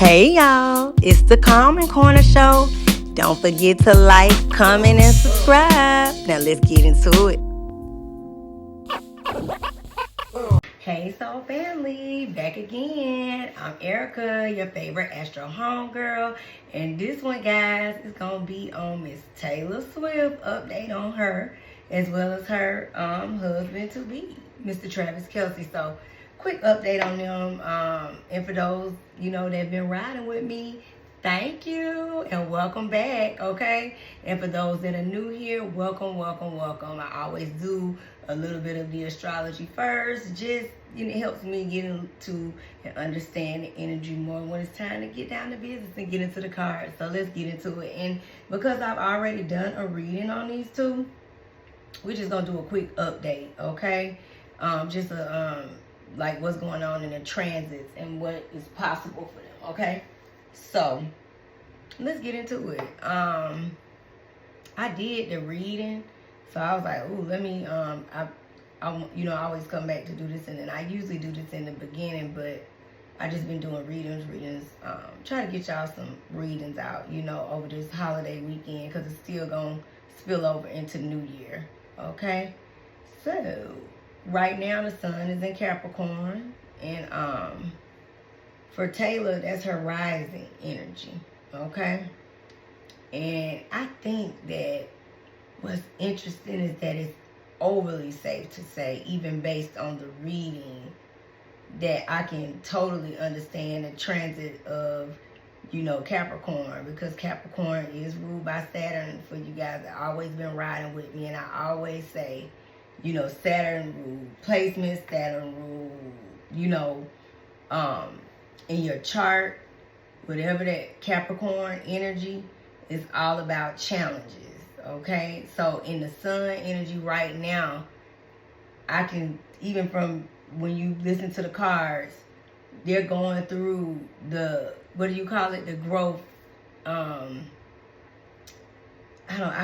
Hey y'all, it's the Calm Corner Show. Don't forget to like, comment, and subscribe. Now let's get into it. Hey Soul Family, back again. I'm Erica, your favorite Astro homegirl. And this one, guys, is going to be on Miss Taylor Swift, update on her, as well as her husband-to-be, Mr. Travis Kelce. So, quick update on them. And for those, that have been riding with me, thank you and welcome back, okay? And for those that are new here, welcome, welcome, welcome. I always do a little bit of the astrology first. Just, it helps me get into and understand the energy more when it's time to get down to business and get into the cards. So let's get into it. And because I've already done a reading on these two, we're just going to do a quick update, okay? Just like what's going on in the transits and what is possible for them, okay? So let's get into it. I did the reading, so I was like, ooh, let me I always come back to do this, and then I usually do this in the beginning, but I just been doing readings, try to get y'all some readings out, over this holiday weekend, because it's still gonna spill over into New Year. Okay, so right now the sun is in Capricorn, and for Taylor, that's her rising energy, okay? And I think that what's interesting is that it's overly safe to say, even based on the reading, that I can totally understand the transit of, Capricorn, because Capricorn is ruled by Saturn. For you guys that always been riding with me, and I always say, Saturn rule placement, Saturn rule, in your chart, whatever that Capricorn energy is all about challenges, okay? So in the sun energy right now, I can, even from when you listen to the cards, they're going through the, what do you call it? The growth, I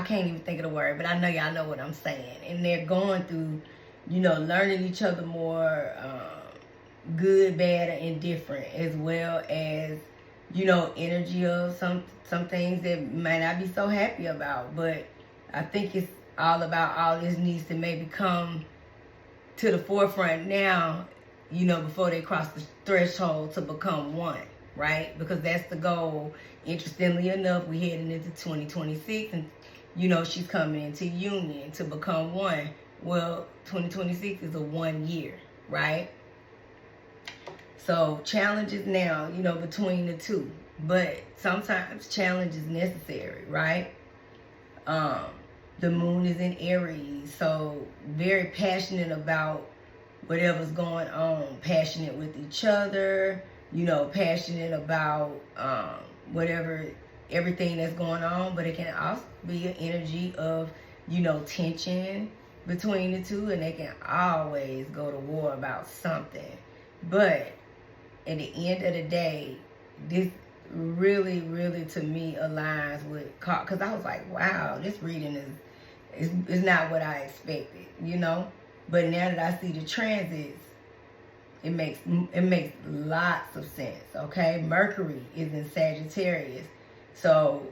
can't even think of the word, but I know y'all know what I'm saying. And they're going through, learning each other more, good, bad, or indifferent, as well as, energy of some things that might not be so happy about. But I think it's all about all this needs to maybe come to the forefront now, before they cross the threshold to become one, right? Because that's the goal. Interestingly enough, we're heading into 2026, and she's coming into union to become one. Well, 2026 is a 1 year, right? So challenges now, between the two. But sometimes challenge is necessary, right? The moon is in Aries, so very passionate about whatever's going on. Passionate with each other, passionate about everything that's going on. But it can also be an energy of, tension between the two, and they can always go to war about something. But at the end of the day, this really, really, to me, aligns with, because I was like, wow, this reading is not what I expected, But now that I see the transits, it makes lots of sense, okay? Mercury is in Sagittarius, so,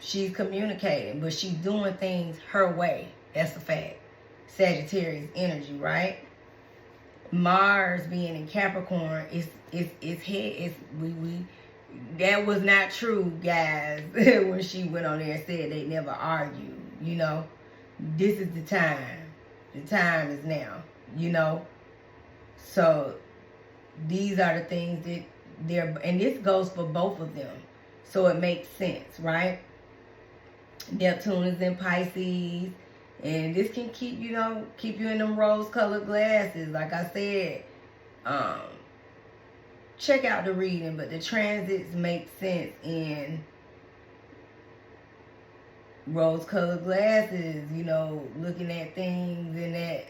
she's communicating, but she's doing things her way. That's a fact. Sagittarius energy, right? Mars being in Capricorn that was not true, guys. When she went on there and said they never argue, this is the time. The time is now, So these are the things that and this goes for both of them, so it makes sense, right? Neptune is in Pisces, and this can keep you in them rose-colored glasses. Like I said, check out the reading, but the transits make sense in rose-colored glasses, looking at things and that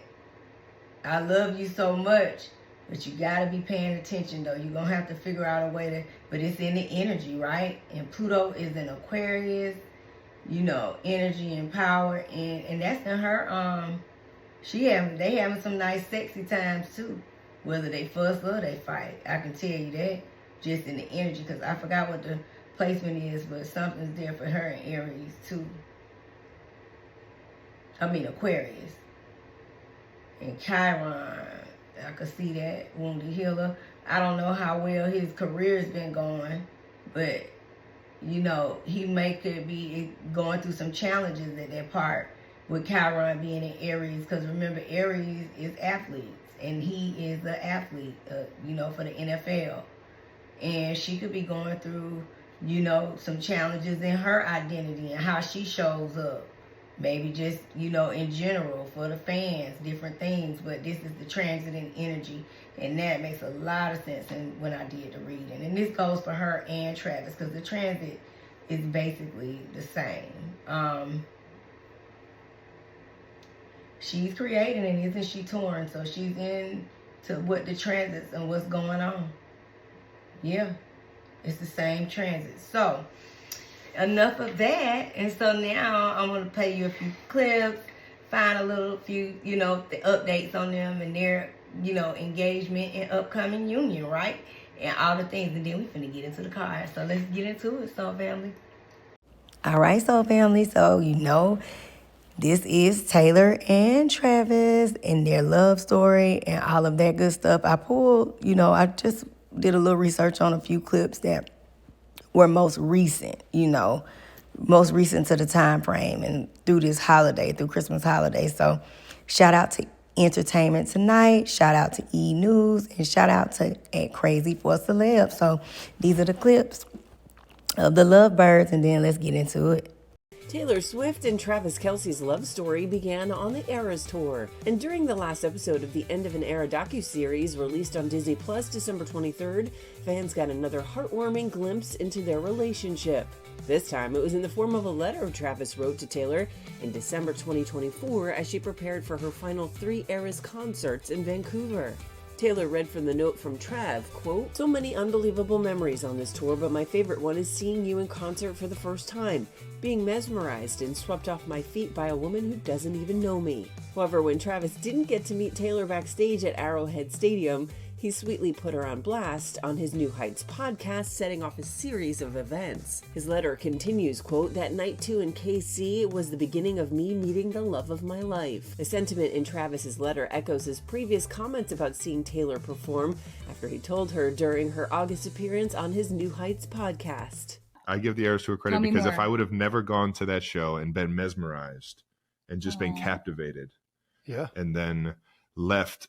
I love you so much, but you got to be paying attention, though. You're going to have to figure out a way to, but it's in the energy, right? And Pluto is in Aquarius, energy and power, and that's in her, they having some nice sexy times too, whether they fuss or they fight. I can tell you that. just in the energy, because I forgot what the placement is, but something's there for her in Aries too. I mean Aquarius. And Chiron, I could see that, wounded healer. I don't know how well his career's been going, but you know, he could be going through some challenges at that part with Chiron being in Aries, because remember, Aries is athletes, and he is an athlete, you know, for the NFL. And she could be going through, you know, some challenges in her identity and how she shows up. Maybe just, you know, in general for the fans, different things. But this is the transiting energy, and that makes a lot of sense when I did the reading. And this goes for her and Travis, because the transit is basically the same. She's creating, and isn't she torn? So she's into what the transits and what's going on. Yeah, it's the same transit. So enough of that. And so now I'm going to play you a few clips, find a few, you know, the updates on them and their, you know, engagement and upcoming union, right? And all the things. And then we're going to get into the cards. So let's get into it, Soul Family. All right, Soul Family. So, you know, this is Taylor and Travis and their love story and all of that good stuff. I pulled, you know, I just did a little research on a few clips that were most recent, you know, most recent to the time frame and through this holiday, through Christmas holiday. So shout out to Entertainment Tonight, shout out to E! News, and shout out to at Crazy for Celeb. So these are the clips of the Lovebirds, and then let's get into it. Taylor Swift and Travis Kelce's love story began on the Eras Tour, and during the last episode of the End of an Era docuseries released on Disney Plus December 23rd, fans got another heartwarming glimpse into their relationship. This time, it was in the form of a letter Travis wrote to Taylor in December 2024 as she prepared for her final 3 Eras concerts in Vancouver. Taylor read from the note from Trav, quote, "So many unbelievable memories on this tour, but my favorite one is seeing you in concert for the first time, being mesmerized and swept off my feet by a woman who doesn't even know me." However, when Travis didn't get to meet Taylor backstage at Arrowhead Stadium, he sweetly put her on blast on his New Heights podcast, setting off a series of events. His letter continues, quote, "That night 2 in KC was the beginning of me meeting the love of my life." The sentiment in Travis's letter echoes his previous comments about seeing Taylor perform after he told her during her August appearance on his New Heights podcast. I give the Eras Tour credit because if I would have never gone to that show and been mesmerized and just been captivated, and then left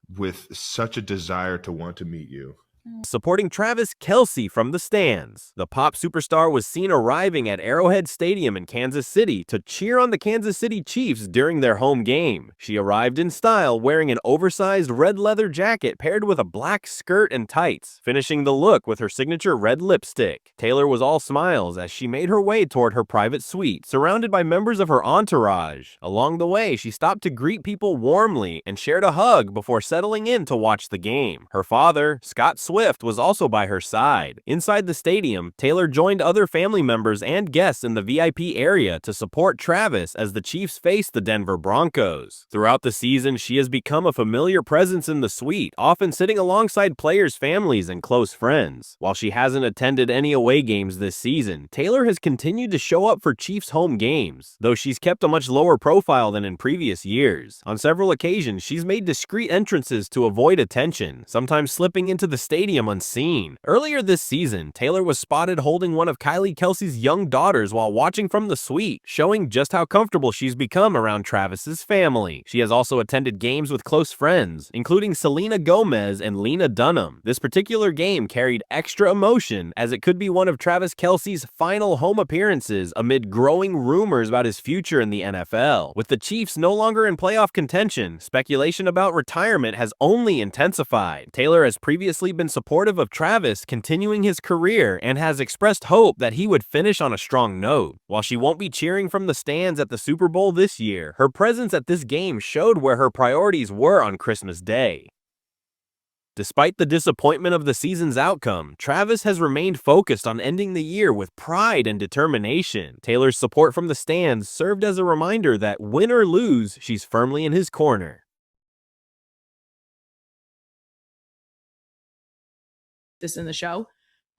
with such a desire to want to meet you. Supporting Travis, Kelce from the stands. The pop superstar was seen arriving at Arrowhead Stadium in Kansas City to cheer on the Kansas City Chiefs during their home game. She arrived in style, wearing an oversized red leather jacket paired with a black skirt and tights, finishing the look with her signature red lipstick. Taylor was all smiles as she made her way toward her private suite, surrounded by members of her entourage. Along the way, she stopped to greet people warmly and shared a hug before settling in to watch the game. Her father, Scott Swift, was also by her side. Inside the stadium, Taylor joined other family members and guests in the VIP area to support Travis as the Chiefs faced the Denver Broncos. Throughout the season, she has become a familiar presence in the suite, often sitting alongside players' families and close friends. While she hasn't attended any away games this season, Taylor has continued to show up for Chiefs home games, though she's kept a much lower profile than in previous years. On several occasions, she's made discreet entrances to avoid attention, sometimes slipping into the stadium unseen. Earlier this season, Taylor was spotted holding one of Kelce's young daughters while watching from the suite, showing just how comfortable she's become around Travis's family. She has also attended games with close friends, including Selena Gomez and Lena Dunham. This particular game carried extra emotion as it could be one of Travis Kelce's final home appearances amid growing rumors about his future in the NFL. With the Chiefs no longer in playoff contention, speculation about retirement has only intensified. Taylor has previously been supportive of Travis continuing his career and has expressed hope that he would finish on a strong note. While she won't be cheering from the stands at the Super Bowl this year, her presence at this game showed where her priorities were on Christmas Day. Despite the disappointment of the season's outcome, Travis has remained focused on ending the year with pride and determination. Taylor's support from the stands served as a reminder that win or lose, she's firmly in his corner. this in the show.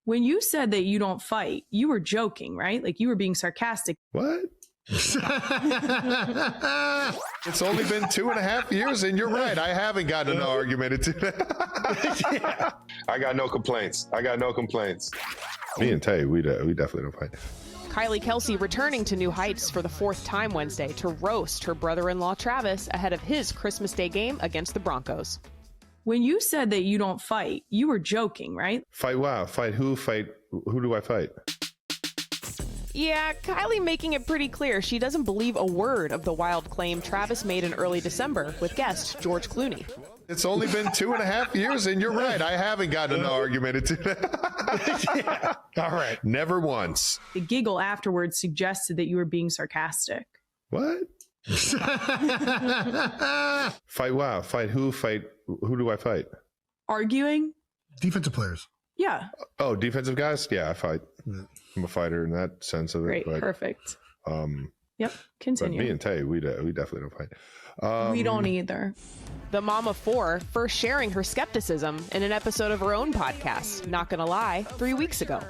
When you said that you don't fight, you were joking, right? Like you were being sarcastic. What? It's only been 2.5 years, and you're right. I haven't gotten in an argument. Yeah. I got no complaints. Me and Tay, we definitely don't fight. Kylie Kelce returning to new heights for the 4th time Wednesday to roast her brother-in-law Travis ahead of his Christmas Day game against the Broncos. When you said that you don't fight, you were joking, right? Fight wow. Fight who? Fight who do I fight? Yeah, Kylie making it pretty clear she doesn't believe a word of the wild claim Travis made in early December with guest George Clooney. It's only been 2.5 years, and you're right. I haven't gotten in an argument. Yeah. All right. Never once. The giggle afterwards suggested that you were being sarcastic. What? Fight wow. Fight who? Fight who do I fight? Arguing? Defensive players. Yeah. Oh, defensive guys? Yeah, I fight. I'm a fighter in that sense of it. Great. But, Perfect. Yep. But Continue. me and Tay, we definitely don't fight. We don't either. The mom of 4 first sharing her skepticism in an episode of her own podcast, Not Gonna Lie, 3 weeks ago.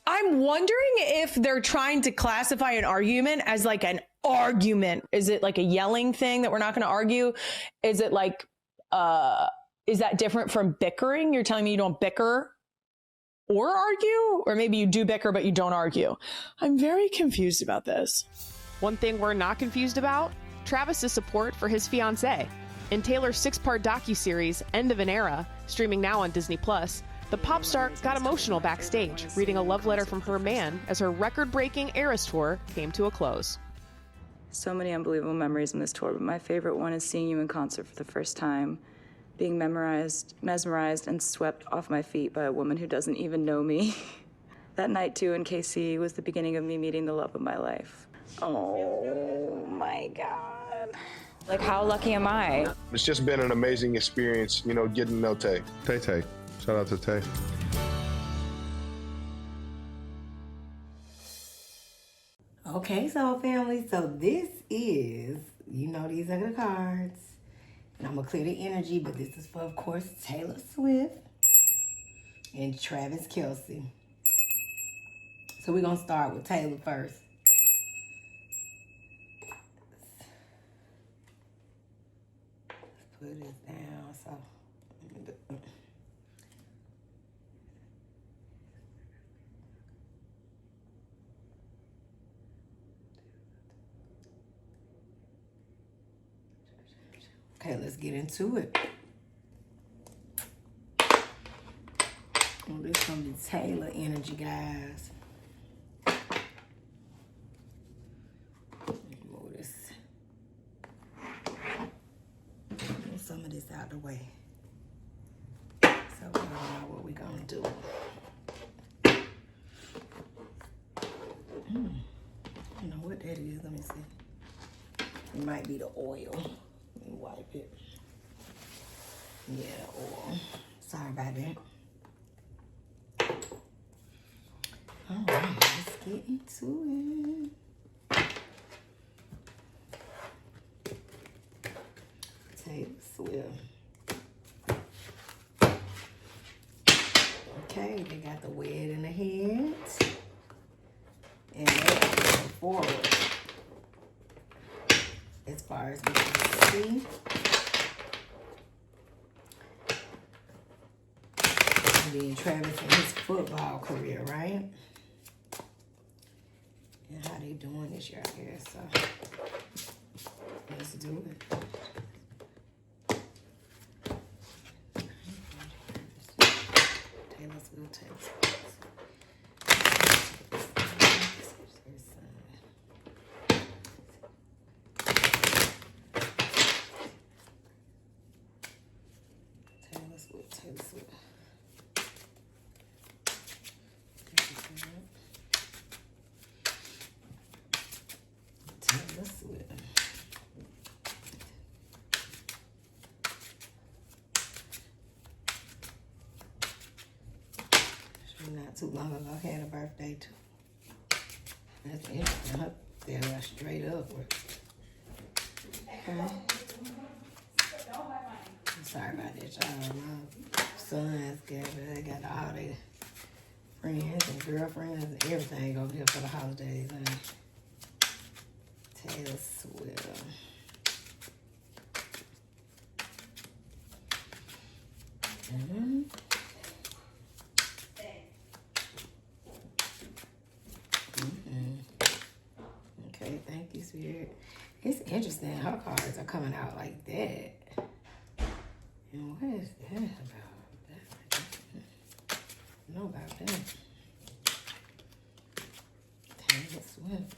I'm wondering if they're trying to classify an argument as like an argument. Is it like a yelling thing that we're not going to argue? Is it like, is that different from bickering? You're telling me you don't bicker or argue? Or maybe you do bicker, but you don't argue. I'm very confused about this. One thing we're not confused about, Travis's support for his fiancée. In Taylor's 6-part docuseries, End of an Era, streaming now on Disney+, the pop star got emotional backstage, reading a love letter from her man as her record-breaking Eras tour came to a close. So many unbelievable memories in this tour, but my favorite one is seeing you in concert for the first time, being mesmerized and swept off my feet by a woman who doesn't even know me. That night, too, in KC was the beginning of me meeting the love of my life. Oh, my God. Like, how lucky am I? It's just been an amazing experience, getting to know Tay. Tay. Shout out to Tay. Okay, so family, so this is, these are the cards. And I'm going to clear the energy, but this is for, of course, Taylor Swift and Travis Kelce. So we're going to start with Taylor first. Let's put this down, so. Okay, let's get into it. Oh, this is going to be Taylor energy, guys. Move this. Move some of this out the way. So we don't know what we're going to do. I don't know what that is. Let me see. It might be the oil. Let me wipe it. Yeah, oil. Sorry about that. All right, let's get into it. Taylor Swift. Okay, they got the wed in the head. And they're going forward. As far as we can see. And then Travis and his football career, right? And how they doing this year, I guess. So let's do it. Taylor Swift. Not too long ago, I had a birthday too. That's interesting. Her they're straight upward. Okay. I'm sorry about that, y'all. My sons together. They got all their friends and girlfriends and everything over here for the holidays. And Taylor Swift. Mm-hmm. Okay, thank you, Spirit. It's interesting. Her cards are coming out like that. And what is that about? I know about that. Taylor Swift.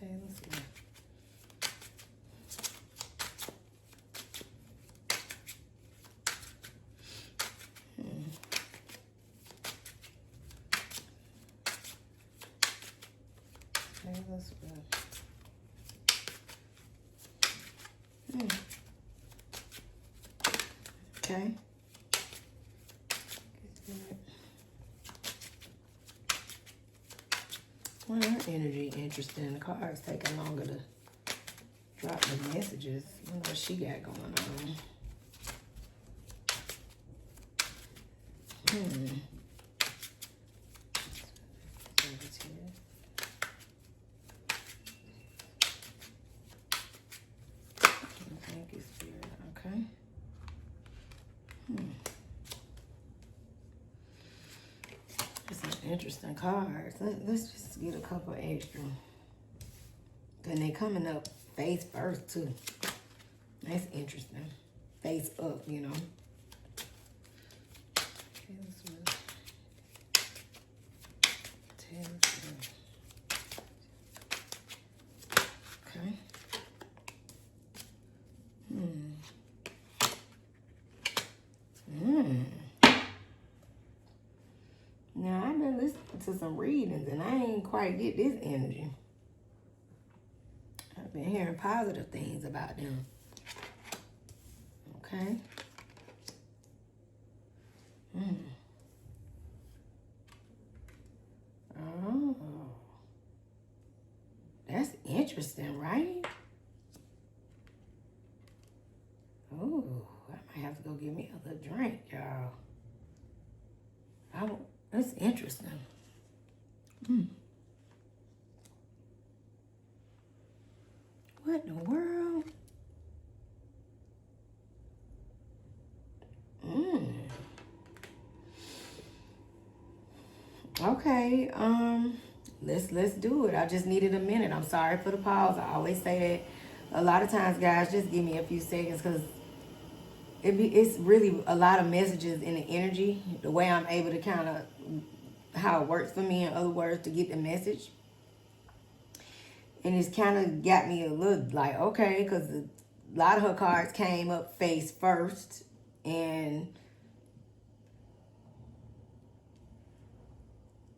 Taylor Swift. Taylor Swift. Okay. Well, her energy interesting. The card's taking longer to drop the messages. I wonder what she got going on. Thank you, Spirit. Okay. Some interesting cards. Let's just get a couple extra. And they coming up face first too. That's interesting. Face up, you know. Taylor Swift. Okay. Now, I've been listening to some readings, and I ain't quite get this energy. I've been hearing positive things about them. Okay. Oh. That's interesting, right? Oh, I might have to go get me a little drink, y'all. That's interesting. What in the world? Okay, let's do it. I just needed a minute. I'm sorry for the pause. I always say that a lot of times, guys, just give me a few seconds because it's really a lot of messages in the energy. The way I'm able to kind of, how it works for me, in other words, to get the message. And it's kind of got me a little like, okay, because a lot of her cards came up face first. And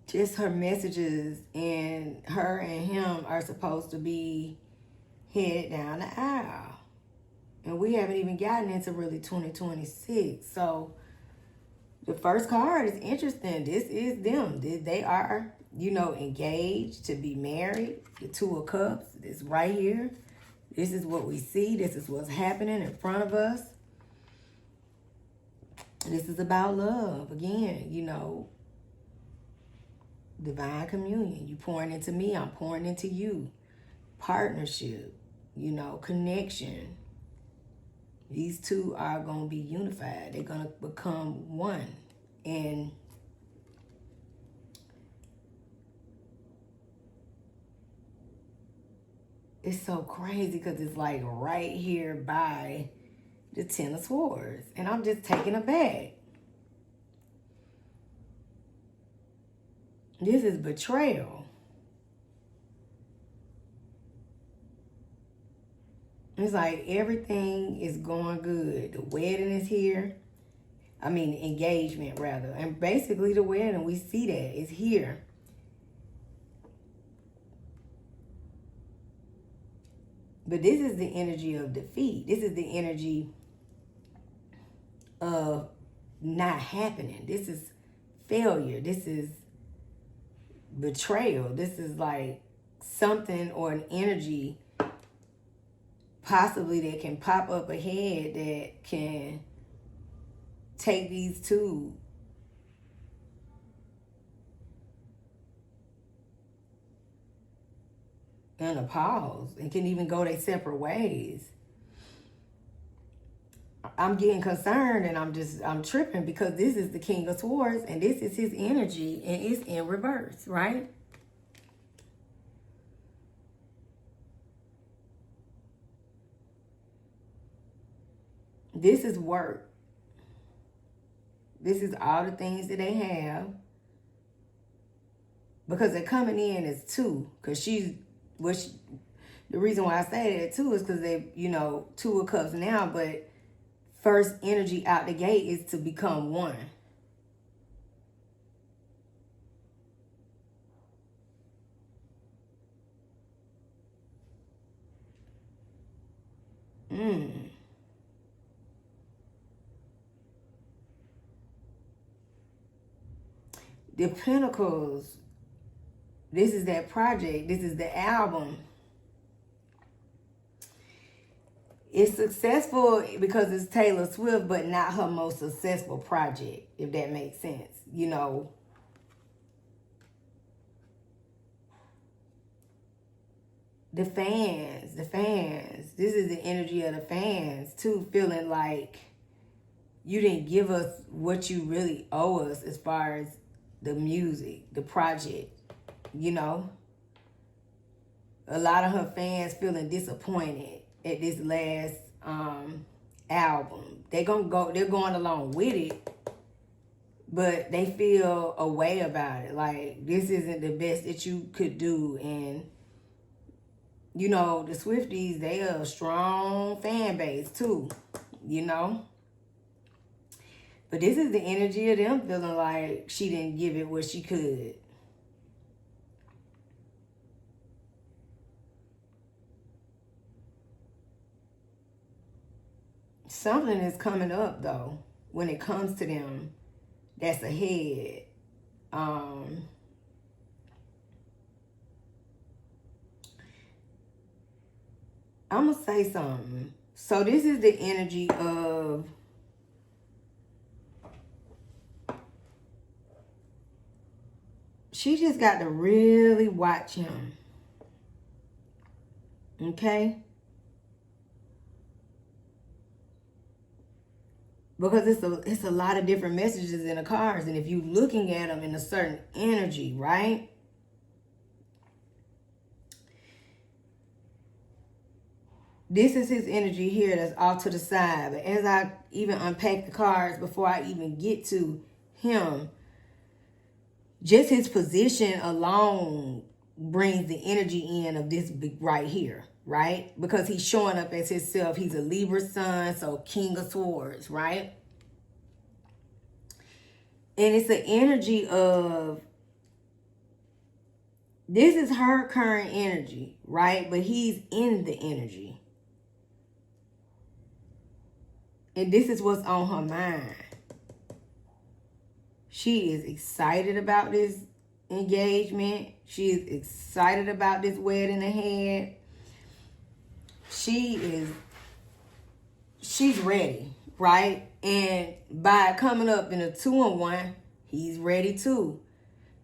just her messages and her and him are supposed to be headed down the aisle. And we haven't even gotten into really 2026. So the first card is interesting. This is them. They are, engaged to be married. The Two of Cups is right here. This is what we see. This is what's happening in front of us. This is about love. Again, divine communion. You pouring into me, I'm pouring into you. Partnership, connection. These two are going to be unified. They're going to become one. And it's so crazy because it's like right here by the Ten of Swords. And I'm just taken aback. This is betrayal. It's like everything is going good. The wedding is here. Engagement rather. And basically the wedding, we see that. It's here. But this is the energy of defeat. This is the energy of not happening. This is failure. This is betrayal. This is like something or an energy possibly that can pop up ahead that can take these two in a pause and can even go their separate ways. I'm getting concerned and I'm tripping because this is the King of Swords and this is his energy and it's in reverse, right? This is work. This is all the things that they have. Because they're coming in as two. Because the reason why I say that too is because they, Two of Cups now, but first energy out the gate is to become one. The Pentacles, this is that project, this is the album. It's successful because it's Taylor Swift, but not her most successful project, if that makes sense. The fans. This is the energy of the fans, too, feeling like you didn't give us what you really owe us as far as the music, the project, A lot of her fans feeling disappointed at this last album. They're going along with it, but they feel a way about it. Like, this isn't the best that you could do. And, the Swifties, they are a strong fan base too, But this is the energy of them feeling like she didn't give it what she could. Something is coming up, though, when it comes to them that's ahead. I'm going to say something. So this is the energy of she just got to really watch him. Okay? Because it's a lot of different messages in the cards. And if you're looking at them in a certain energy, right? This is his energy here that's off to the side. But as I even unpack the cards before I even get to him, just his position alone brings the energy in of this right here, right? Because he's showing up as himself. He's a Libra sun, so King of Swords, right? And it's the energy of, this is her current energy, right? But he's in the energy. And this is what's on her mind. She is excited about this engagement. She is excited about this wedding ahead. She's ready, right? And by coming up in a 2-1, he's ready too.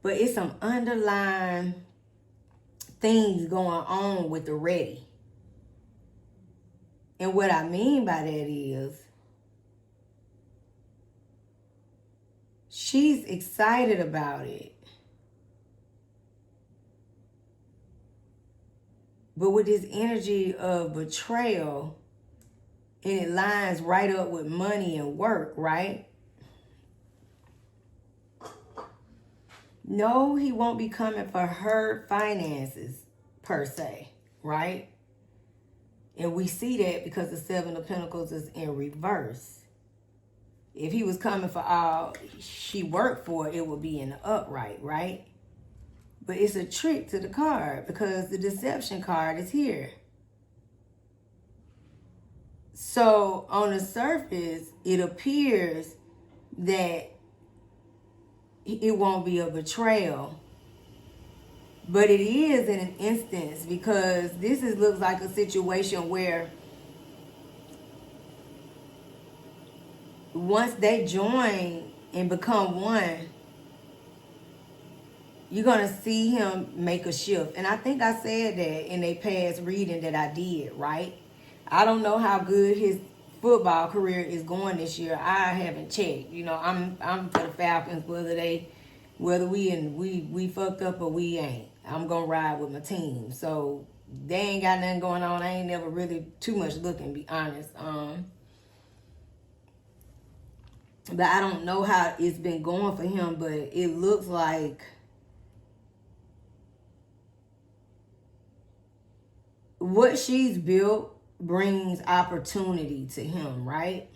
But it's some underlying things going on with the ready. And what I mean by that is, she's excited about it. But with this energy of betrayal, and it lines right up with money and work, right? No, he won't be coming for her finances, per se, right? And we see that because the Seven of Pentacles is in reverse. If he was coming for all she worked for, it would be in the upright, right? But it's a trick to the card because the deception card is here. So on the surface, it appears that it won't be a betrayal But it is in an instance, because this looks like a situation where once they join and become one, you're going to see him make a shift. And I think I said that in a past reading that I did, right? I don't know how good his football career is going this year. I haven't checked. You know, I'm for the Falcons, whether we fucked up or we ain't. I'm gonna ride with my team. So they ain't got nothing going on. I ain't never really too much looking, to be honest. But I don't know how it's been going for him, but it looks like what she's built brings opportunity to him, right?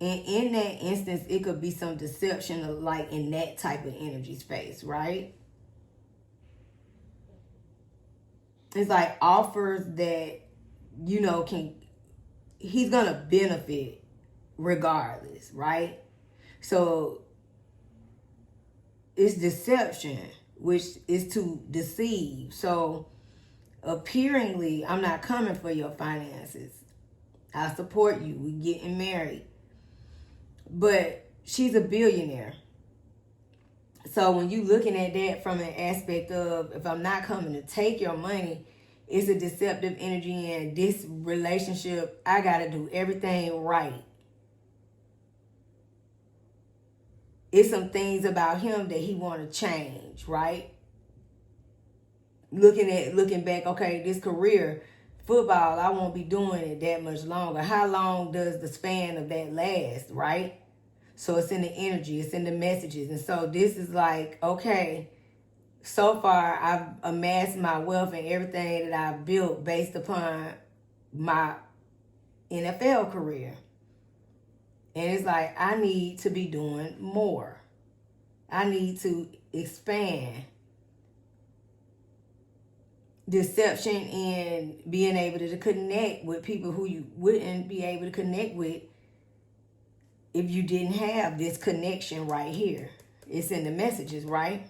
And in that instance, it could be some deception of like in that type of energy space, right? It's like offers that, you know, he's gonna benefit regardless, right? So it's deception, which is to deceive. So appearingly, I'm not coming for your finances. I support you. We getting married. But she's a billionaire. So when you looking at that from an aspect of, if I'm not coming to take your money, it's a deceptive energy, and this relationship, I got to do everything right. It's some things about him that he want to change, right? Looking back, okay, this career, football, I won't be doing it that much longer. How long does the span of that last, right? So it's in the energy, it's in the messages. And so this is like, okay, so far I've amassed my wealth and everything that I've built based upon my NFL career. And it's like, I need to be doing more. I need to expand. Deception and being able to connect with people who you wouldn't be able to connect with if you didn't have this connection right here. It's in the messages, right?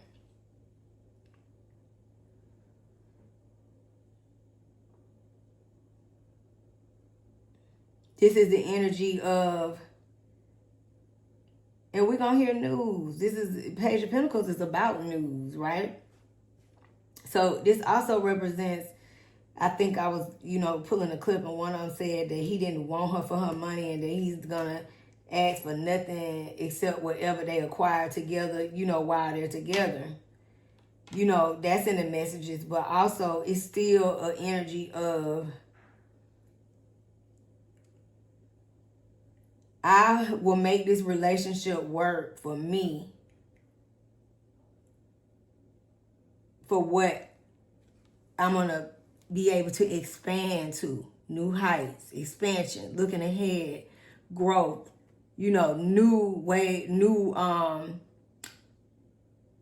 This is the energy of, and we're going to hear news. This is, Page of Pentacles is about news, right? So this also represents, I think I was, pulling a clip, and one of them said that he didn't want her for her money and that he's going to ask for nothing except whatever they acquire together, while they're together. That's in the messages, but also it's still an energy of, I will make this relationship work for me, for what I'm going to be able to expand to. New heights, expansion, looking ahead, growth, new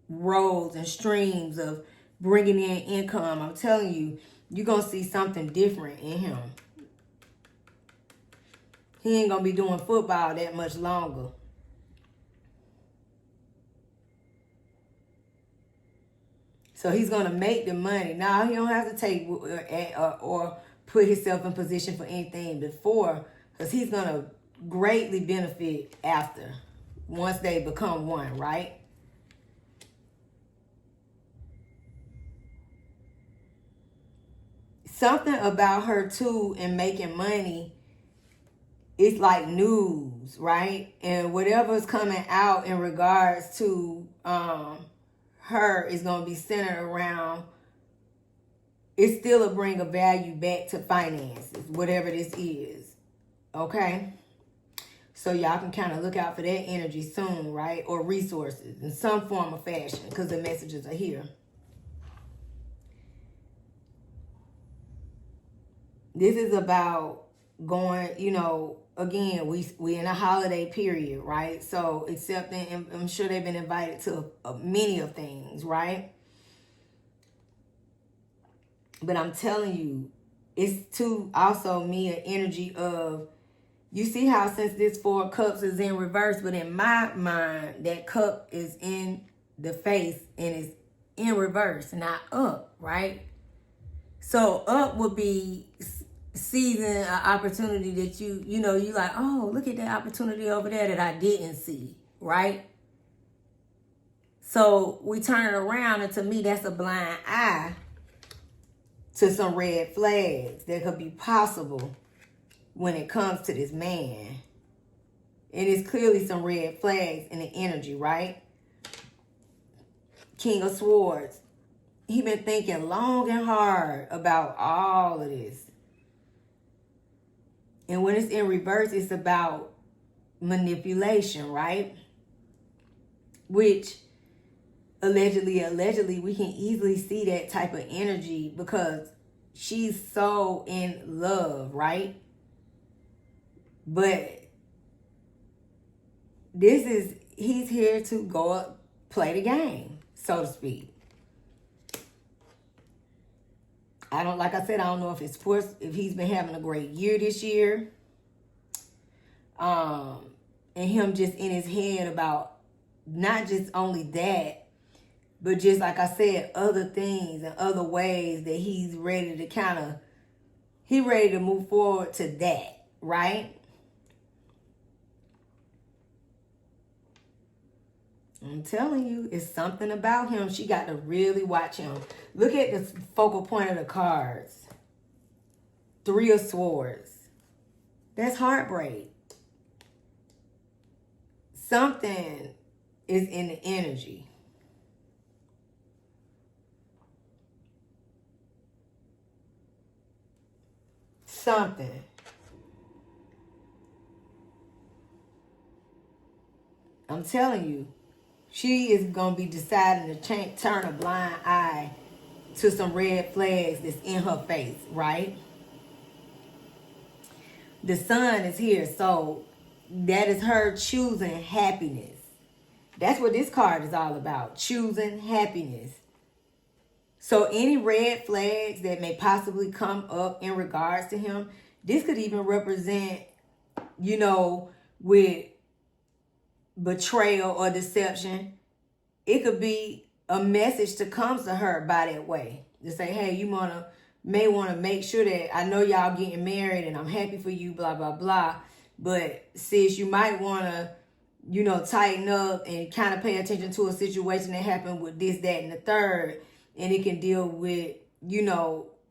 roads and streams of bringing in income. I'm telling you, you're going to see something different in him. He ain't going to be doing football that much longer. So he's going to make the money. Now, he don't have to take or put himself in position for anything before, because he's going to greatly benefit after, once they become one, right? Something about her, too, in making money, it's like news, right? And whatever's coming out in regards to her is going to be centered around, it still will bring a value back to finances, whatever this is, okay? So y'all can kind of look out for that energy soon, right? Or resources in some form or fashion, because the messages are here. This is about going, again, we in a holiday period, right? So accepting, and I'm sure they've been invited to many of things, right? But I'm telling you, it's to also me an energy of, you see how since this 4 of Cups is in reverse, but in my mind, that cup is in the face and it's in reverse, not up, right? So up would be seizing an opportunity that you like, oh, look at that opportunity over there that I didn't see, right? So we turn it around, and to me, that's a blind eye to some red flags that could be possible when it comes to this man. And it's clearly some red flags in the energy, right? King of Swords. He been thinking long and hard about all of this. And when it's in reverse, it's about manipulation, right? Which allegedly, we can easily see that type of energy because she's so in love, right? But he's here to go up, play the game, so to speak. Like I said, I don't know if it's sports, if he's been having a great year this year. And him just in his head about not just only that, but just like I said, other things and other ways that he's ready to move forward to that, right? I'm telling you, it's something about him. She got to really watch him. Look at the focal point of the cards. 3 of Swords. That's heartbreak. Something is in the energy. Something. I'm telling you. She is going to be deciding to turn a blind eye to some red flags that's in her face, right? The sun is here, so that is her choosing happiness. That's what this card is all about, choosing happiness. So any red flags that may possibly come up in regards to him, this could even represent, with betrayal or deception. It could be a message to come to her by that way. To say, hey, you may want to make sure that I know y'all getting married and I'm happy for you, blah, blah, blah. But sis, you might want to, tighten up and kind of pay attention to a situation that happened with this, that, and the third. And it can deal with,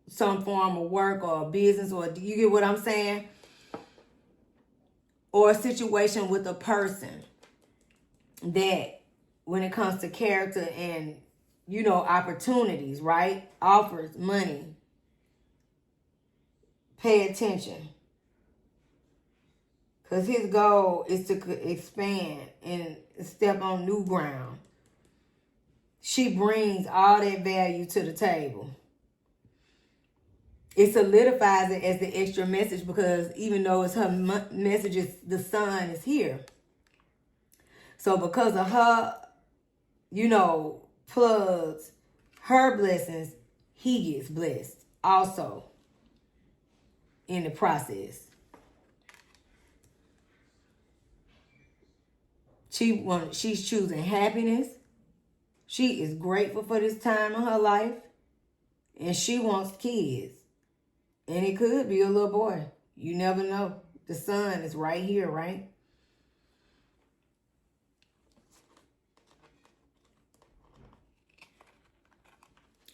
some form of work or business, or do you get what I'm saying? Or a situation with a person that when it comes to character and, opportunities, right? Offers, money. Pay attention. Because his goal is to expand and step on new ground. She brings all that value to the table. It solidifies it as the extra message because even though it's her message, the sun is here. So because of her, plugs, her blessings, he gets blessed also in the process. She's choosing happiness. She is grateful for this time in her life. And she wants kids. And it could be a little boy. You never know. The sun is right here, right?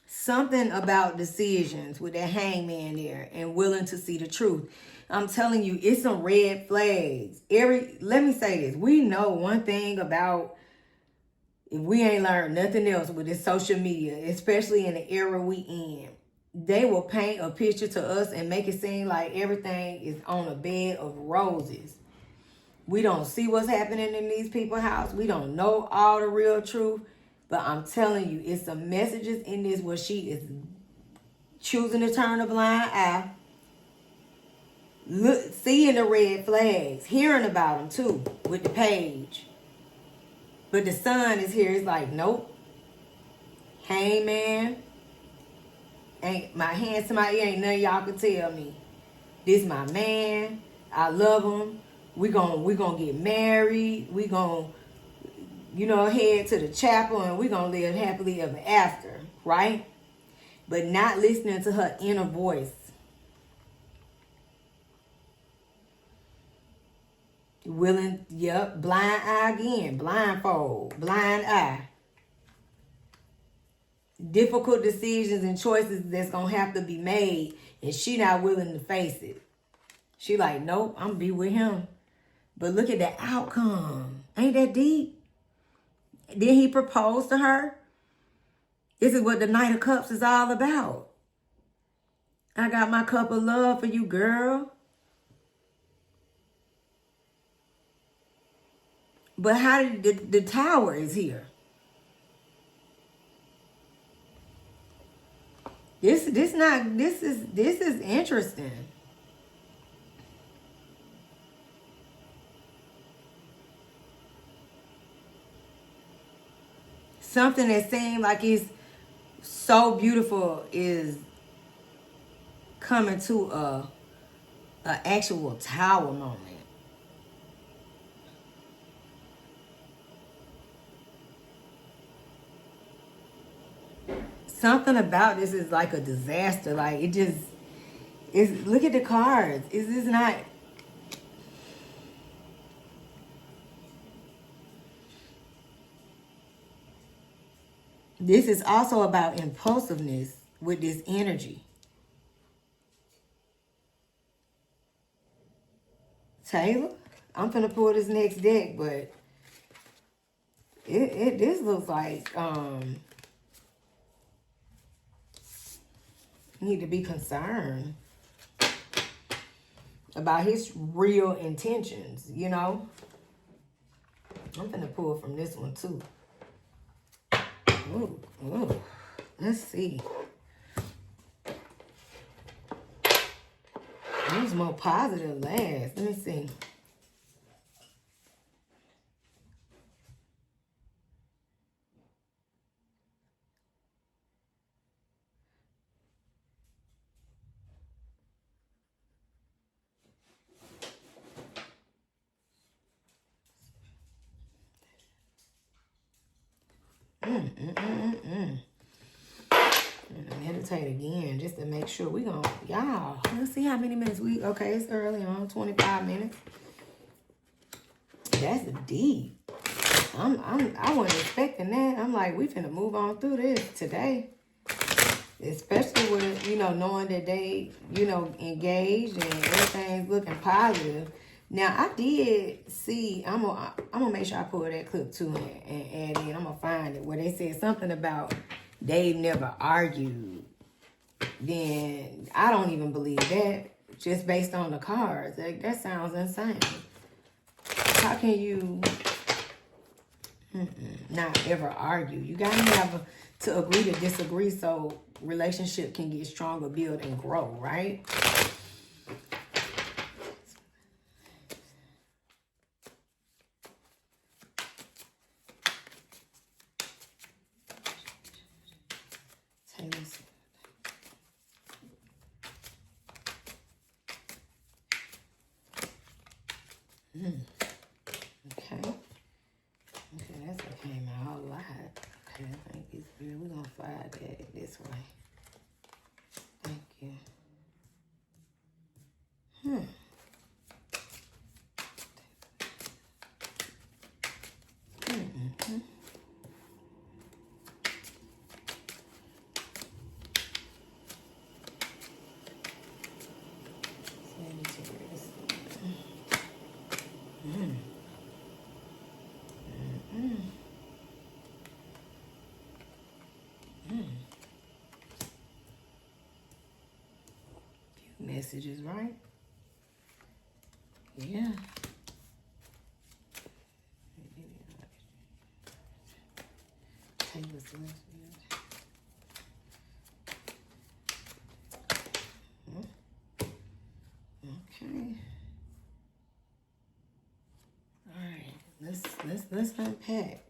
Something about decisions with that hangman there and willing to see the truth. I'm telling you, it's some red flags. Let me say this. We know one thing about, if we ain't learned nothing else with this social media, especially in the era we in, they will paint a picture to us and make it seem like everything is on a bed of roses. We don't see what's happening in these people's house. We don't know all the real truth. But I'm telling you, it's some messages in this where she is choosing to turn a blind eye, seeing the red flags, hearing about them too with the page. But the sun is here. It's like, nope. Hangman. Ain't my hands to my ear. Ain't nothing y'all can tell me. This my man. I love him. We gonna get married. We gonna head to the chapel and we're going to live happily ever after, right? But not listening to her inner voice. Blind eye again, blindfold, blind eye. Difficult decisions and choices that's going to have to be made, and she not willing to face it. She like, nope, I'm going to be with him. But look at the outcome. Ain't that deep? Then he proposed to her. This is what the Knight of Cups is all about. I got my cup of love for you, girl. But how did the Tower is here? This is interesting. Something that seemed like it's so beautiful is coming to a actual Tower moment. Something about this is like a disaster. Like it just is. Look at the cards. Is this not? This is also about impulsiveness with this energy. Taylor, I'm finna pull this next deck, but this looks like need to be concerned about his real intentions, I'm finna pull from this one too. Ooh. Let's see. Who's more positive last? Let me see. Meditate again just to make sure we gonna, y'all, let's see how many minutes okay, it's early on, 25 minutes. That's deep. I wasn't expecting that. I'm like, we finna move on through this today. Especially with, knowing that they, engaged and everything's looking positive. Now, I did see, I'm gonna make sure I pull that clip too and then I'm gonna find it where they said something about they've never argued. Then I don't even believe that just based on the cards. That sounds insane. How can you not ever argue? You gotta have to agree to disagree so relationship can get stronger, build, and grow, right? Okay, that's what came out a lot. Okay, I think it's good. We're gonna find that this way. Thank you. Messages, right? Yeah. Okay. All right. Let's unpack.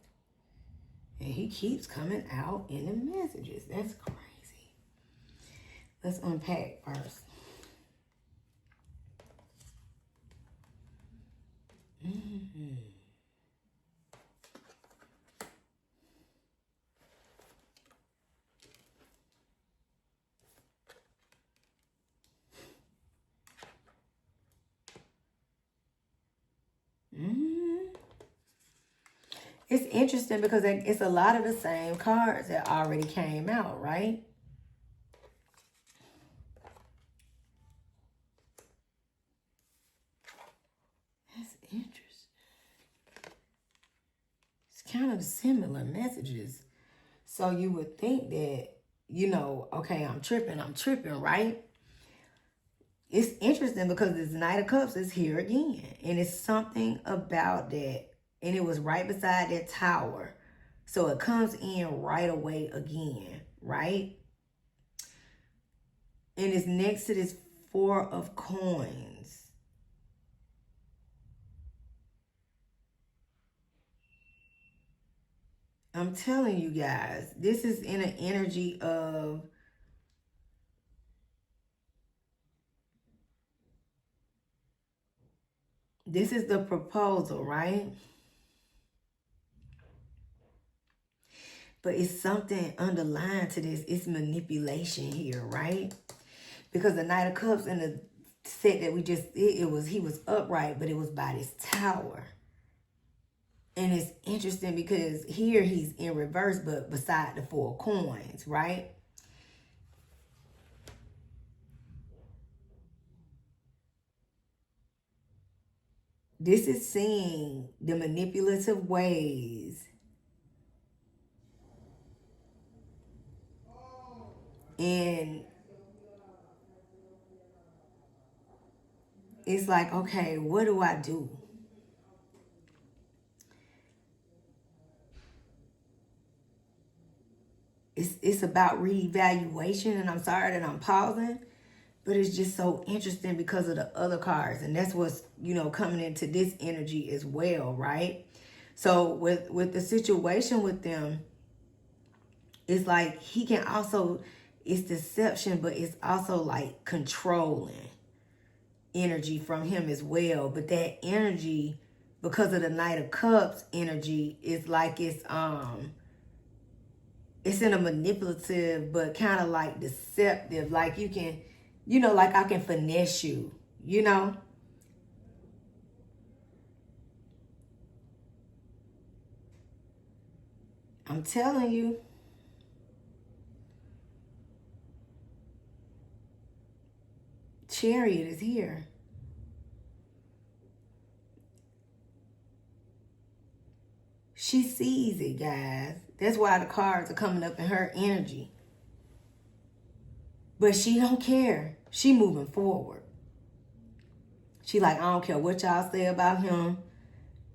And he keeps coming out in the messages. That's crazy. Let's unpack first. It's interesting because it's a lot of the same cards that already came out, right? That's interesting. It's kind of similar messages. So you would think that, you know, okay, I'm tripping, right? It's interesting because this Knight of Cups is here again. And it's something about that. And it was right beside that tower. So it comes in right away again, right? And it's next to this Four of Coins. I'm telling you guys, this is in an energy of this is the proposal, right? But it's something underlying to this. It's manipulation here, right? Because the Knight of Cups in the set that we just, he was upright, but it was by this tower. And it's interesting because here he's in reverse, but beside the Four of Coins, right? This is seeing the manipulative ways and it's like, okay, what do I do? It's about reevaluation, and I'm sorry that I'm pausing, but it's just so interesting because of the other cards, and that's what's, you know, coming into this energy as well, right? So with the situation with them, it's like he can also, it's deception, but it's also like controlling energy from him as well. But that energy, because of the Knight of Cups energy, is like it's in a manipulative but kind of like deceptive, like you can, you know, like I can finesse you, you know. I'm telling you. Chariot is here. She sees it, guys. That's why the cards are coming up in her energy. But she don't care. She moving forward. She like, I don't care what y'all say about him.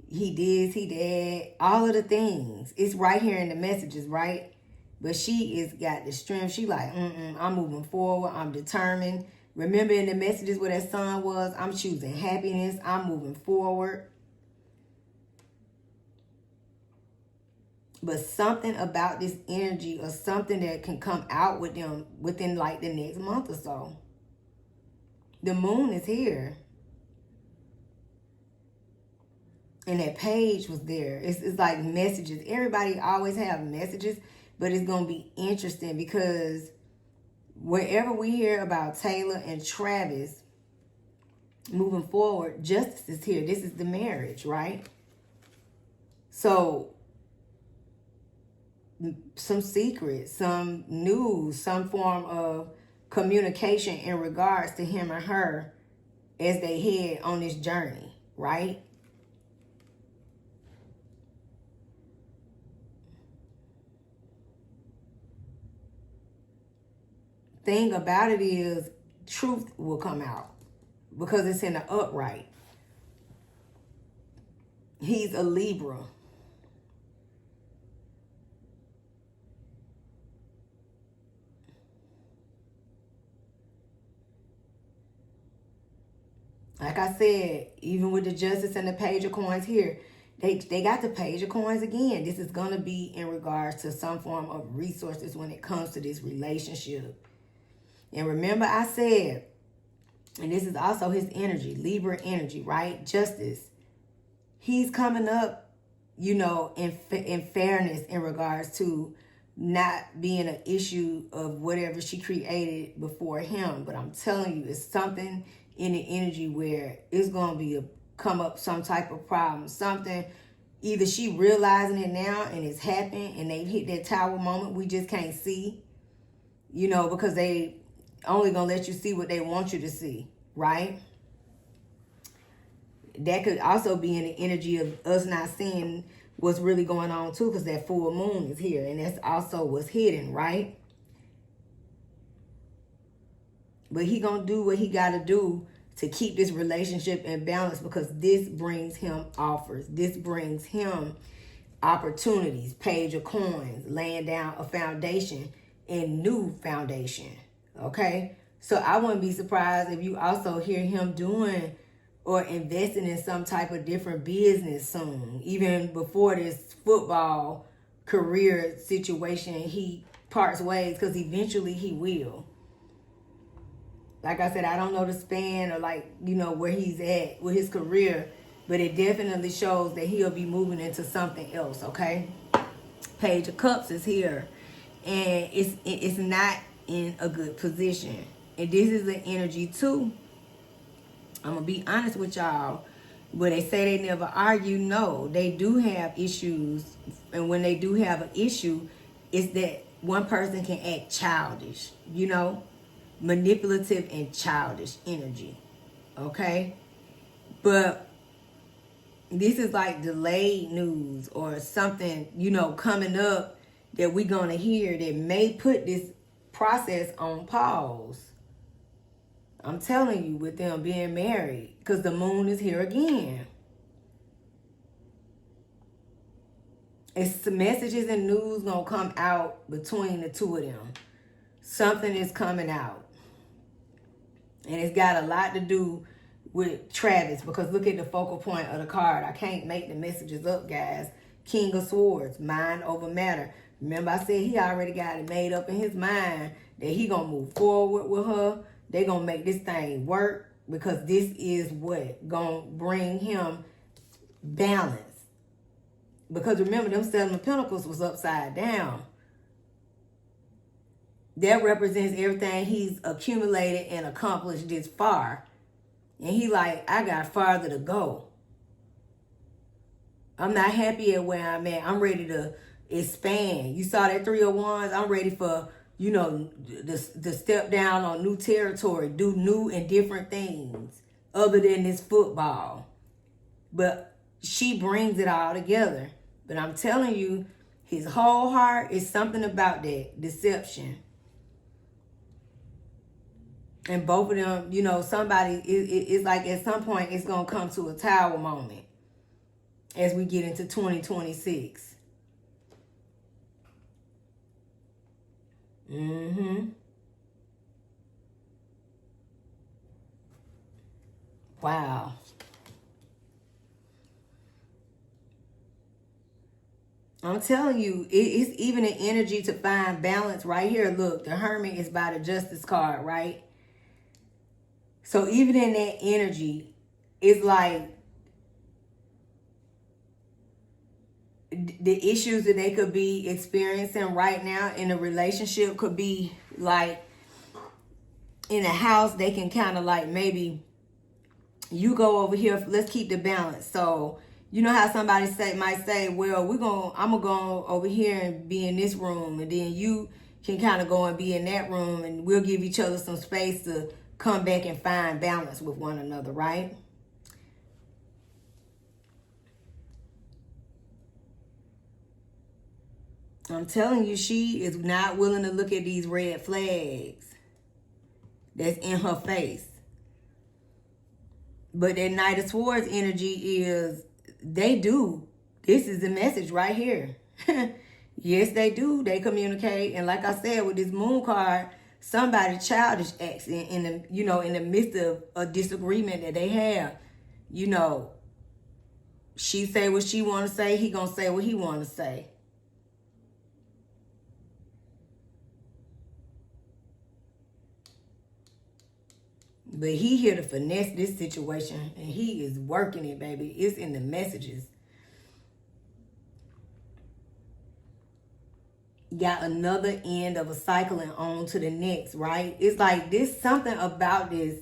He this, he that. All of the things. It's right here in the messages, right? But she is got the strength. She like, I'm moving forward. I'm determined. Remember in the messages where that sun was, I'm choosing happiness. I'm moving forward. But something about this energy or something that can come out with them within like the next month or so. The moon is here. And that page was there. It's like messages. Everybody always have messages, but it's going to be interesting because wherever we hear about Taylor and Travis moving forward, justice is here. This is the marriage, right? So some secrets, some news, some form of communication in regards to him and her as they head on this journey, right? Thing about it is truth will come out because it's in the upright. He's a Libra. Like I said, even with the Justice and the Page of Coins here, they got the Page of Coins again. This is going to be in regards to some form of resources when it comes to this relationship. And remember I said, and this is also his energy, Libra energy, right? Justice. He's coming up, you know, in fairness in regards to not being an issue of whatever she created before him. But I'm telling you, it's something in the energy where it's going to be come up some type of problem, something, Either she realizing it now and it's happened and they've hit that tower moment we just can't see, you know, because they only gonna let you see what they want you to see, right? That could also be in the energy of us not seeing what's really going on too, because that full moon is here and that's also what's hidden, right? But he gonna do what he gotta do to keep this relationship in balance, because this brings him offers. This brings him opportunities, page of coins, laying down a foundation and new foundation, okay? So I wouldn't be surprised if you also hear him doing or investing in some type of different business soon. Even before this football career situation, he parts ways, because eventually he will. Like I said, I don't know the span or like, you know, where he's at with his career, but it definitely shows that he'll be moving into something else, okay? Page of Cups is here, and it's not in a good position. And this is an energy too. I'm going to be honest with y'all. But they say they never argue. No, they do have issues. And when they do have an issue, it's that one person can act childish, you know, manipulative and childish energy. Okay? But this is like delayed news or something, you know, coming up that we're going to hear that may put this process on pause. I'm telling you, with them being married, because the moon is here again. It's the messages and news gonna come out between the two of them. Something is coming out. And it's got a lot to do with Travis, because look at the focal point of the card. I can't make the messages up, guys. King of Swords, mind over matter. Remember I said he already got it made up in his mind that he gonna move forward with her. They gonna make this thing work, because this is what gonna bring him balance. Because remember, them 7 of Pentacles was upside down. That represents everything he's accumulated and accomplished this far. And he like, I got farther to go. I'm not happy at where I'm at. I'm ready to expand. You saw that 3 of Wands? I'm ready for, you know, the step down on new territory, do new and different things other than this football. But she brings it all together. But I'm telling you, his whole heart is something about that deception. And both of them, you know, somebody, it's like at some point it's going to come to a tower moment as we get into 2026. Wow. I'm telling you, it's even an energy to find balance right here. Look, the Hermit is by the Justice card, right? So even in that energy, it's like the issues that they could be experiencing right now in a relationship could be like in a house. They can kind of like, maybe you go over here, let's keep the balance. So you know how somebody might say, well, I'm gonna go over here and be in this room, and then you can kind of go and be in that room, and we'll give each other some space to come back and find balance with one another, right? I'm telling you, she is not willing to look at these red flags that's in her face. But that Knight of Swords energy is, they do. This is the message right here. Yes, they do. They communicate. And like I said, with this moon card, somebody childish acts in the, you know, in the midst of a disagreement that they have. You know, she say what she want to say. He gonna say what he want to say. But he here to finesse this situation, and he is working it, baby. It's in the messages. Got another end of a cycle and on to the next, right? It's like this, something about this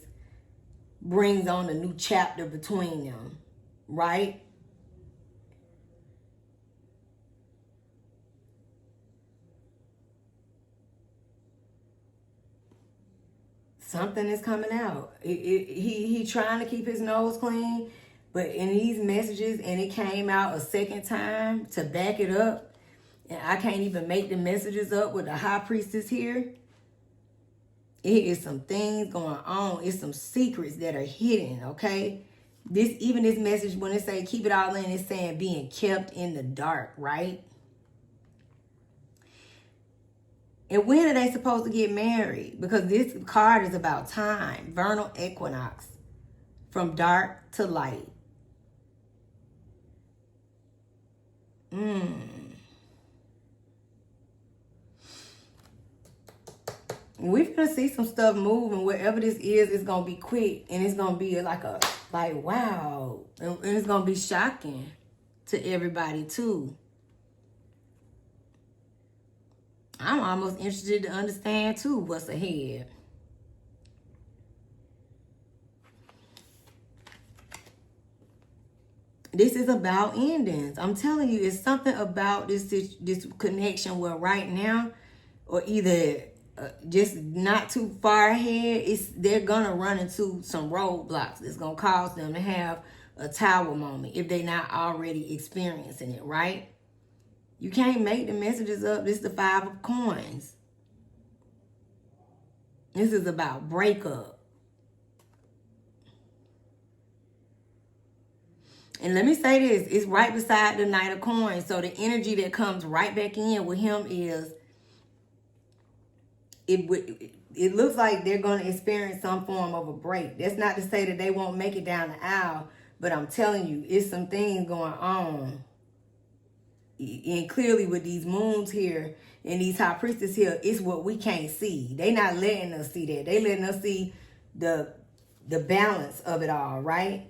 brings on a new chapter between them, right? Something is coming out. He trying to keep his nose clean, but in these messages, and it came out a second time to back it up, and I can't even make the messages up with the high priestess here. It is some things going on. It's some secrets that are hidden, okay? This message, when it say keep it all in, it's saying being kept in the dark, right? And when are they supposed to get married? Because this card is about time, vernal equinox, from dark to light. We're going to see some stuff move, and whatever this is, it's going to be quick, and it's going to be like wow. And it's going to be shocking to everybody, too. I'm almost interested to understand, too, what's ahead. This is about endings. I'm telling you, it's something about this connection where right now, or either just not too far ahead, they're going to run into some roadblocks that's going to cause them to have a tower moment if they're not already experiencing it, right? You can't make the messages up. This is the 5 of coins. This is about breakup. And let me say this. It's right beside the Knight of Coins. So the energy that comes right back in with him is, it looks like they're going to experience some form of a break. That's not to say that they won't make it down the aisle. But I'm telling you, it's some things going on. And clearly with these moons here and these high priestess here, it's what we can't see. They not letting us see that. They letting us see the balance of it all, right?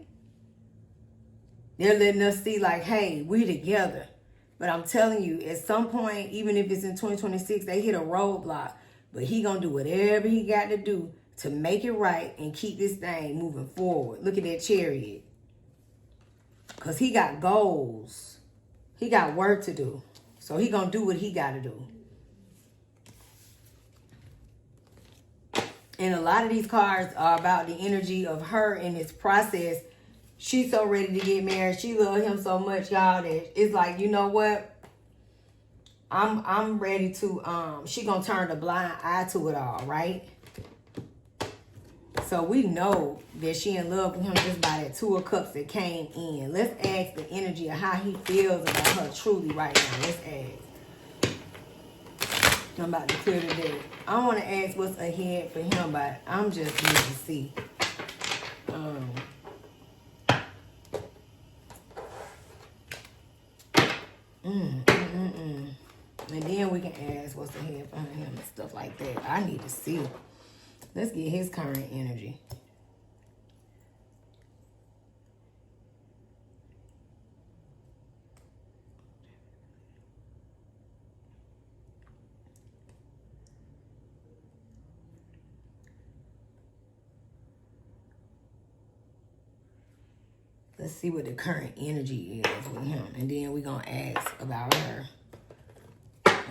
They're letting us see like, hey, we together. But I'm telling you, at some point, even if it's in 2026, they hit a roadblock. But he gonna do whatever he got to do to make it right and keep this thing moving forward. Look at that Chariot. Because he got goals. He got work to do. So he gonna do what he gotta do. And a lot of these cards are about the energy of her in this process. She's so ready to get married. She loves him so much, y'all, that it's like, you know what? I'm ready to, she gonna turn a blind eye to it all, right? So we know that she in love with him just by that 2 of Cups that came in. Let's ask the energy of how he feels about her truly right now. Let's ask. I'm about to clear the deck. I want to ask what's ahead for him, but I'm just need to see. And then we can ask what's ahead for him and stuff like that. I need to see. Let's get his current energy. Let's see what the current energy is with him. And then we're going to ask about her.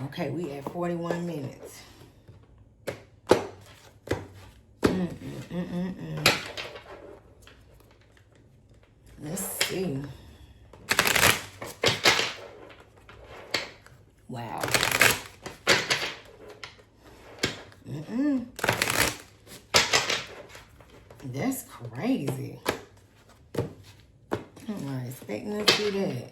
Okay, we at 41 minutes. Let's see. Wow. That's crazy. I'm not expecting to see that.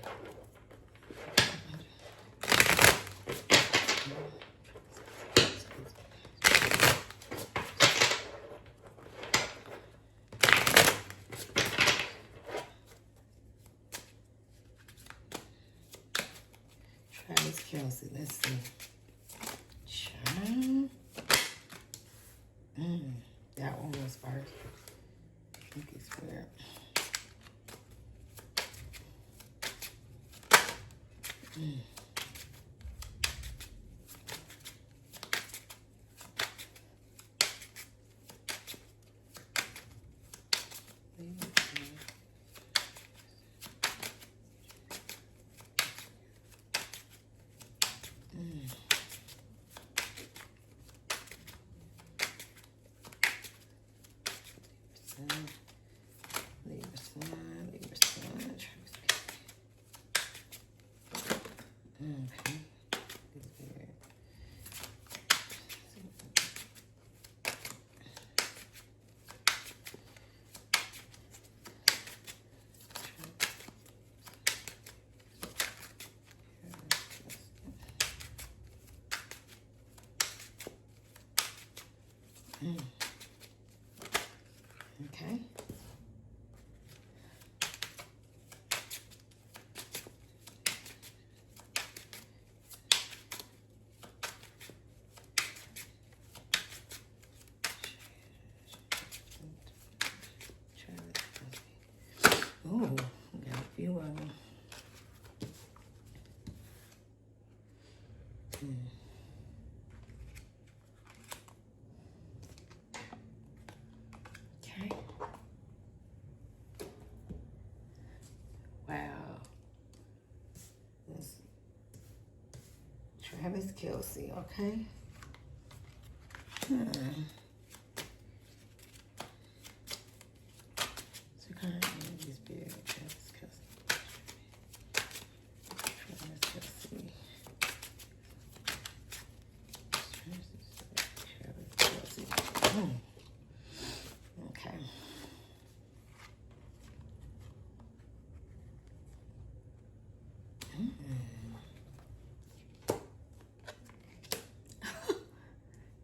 Kelce, let's see. Child. That one was first. I think it's weird. Libra sign, Libra sign. Okay. Okay. Oh, got a few of them. Okay. Wow. Let's see. Travis Kelce, okay. So kind of energy's big. Travis Kelce. Travis Kelce. Travis Kelce. Okay.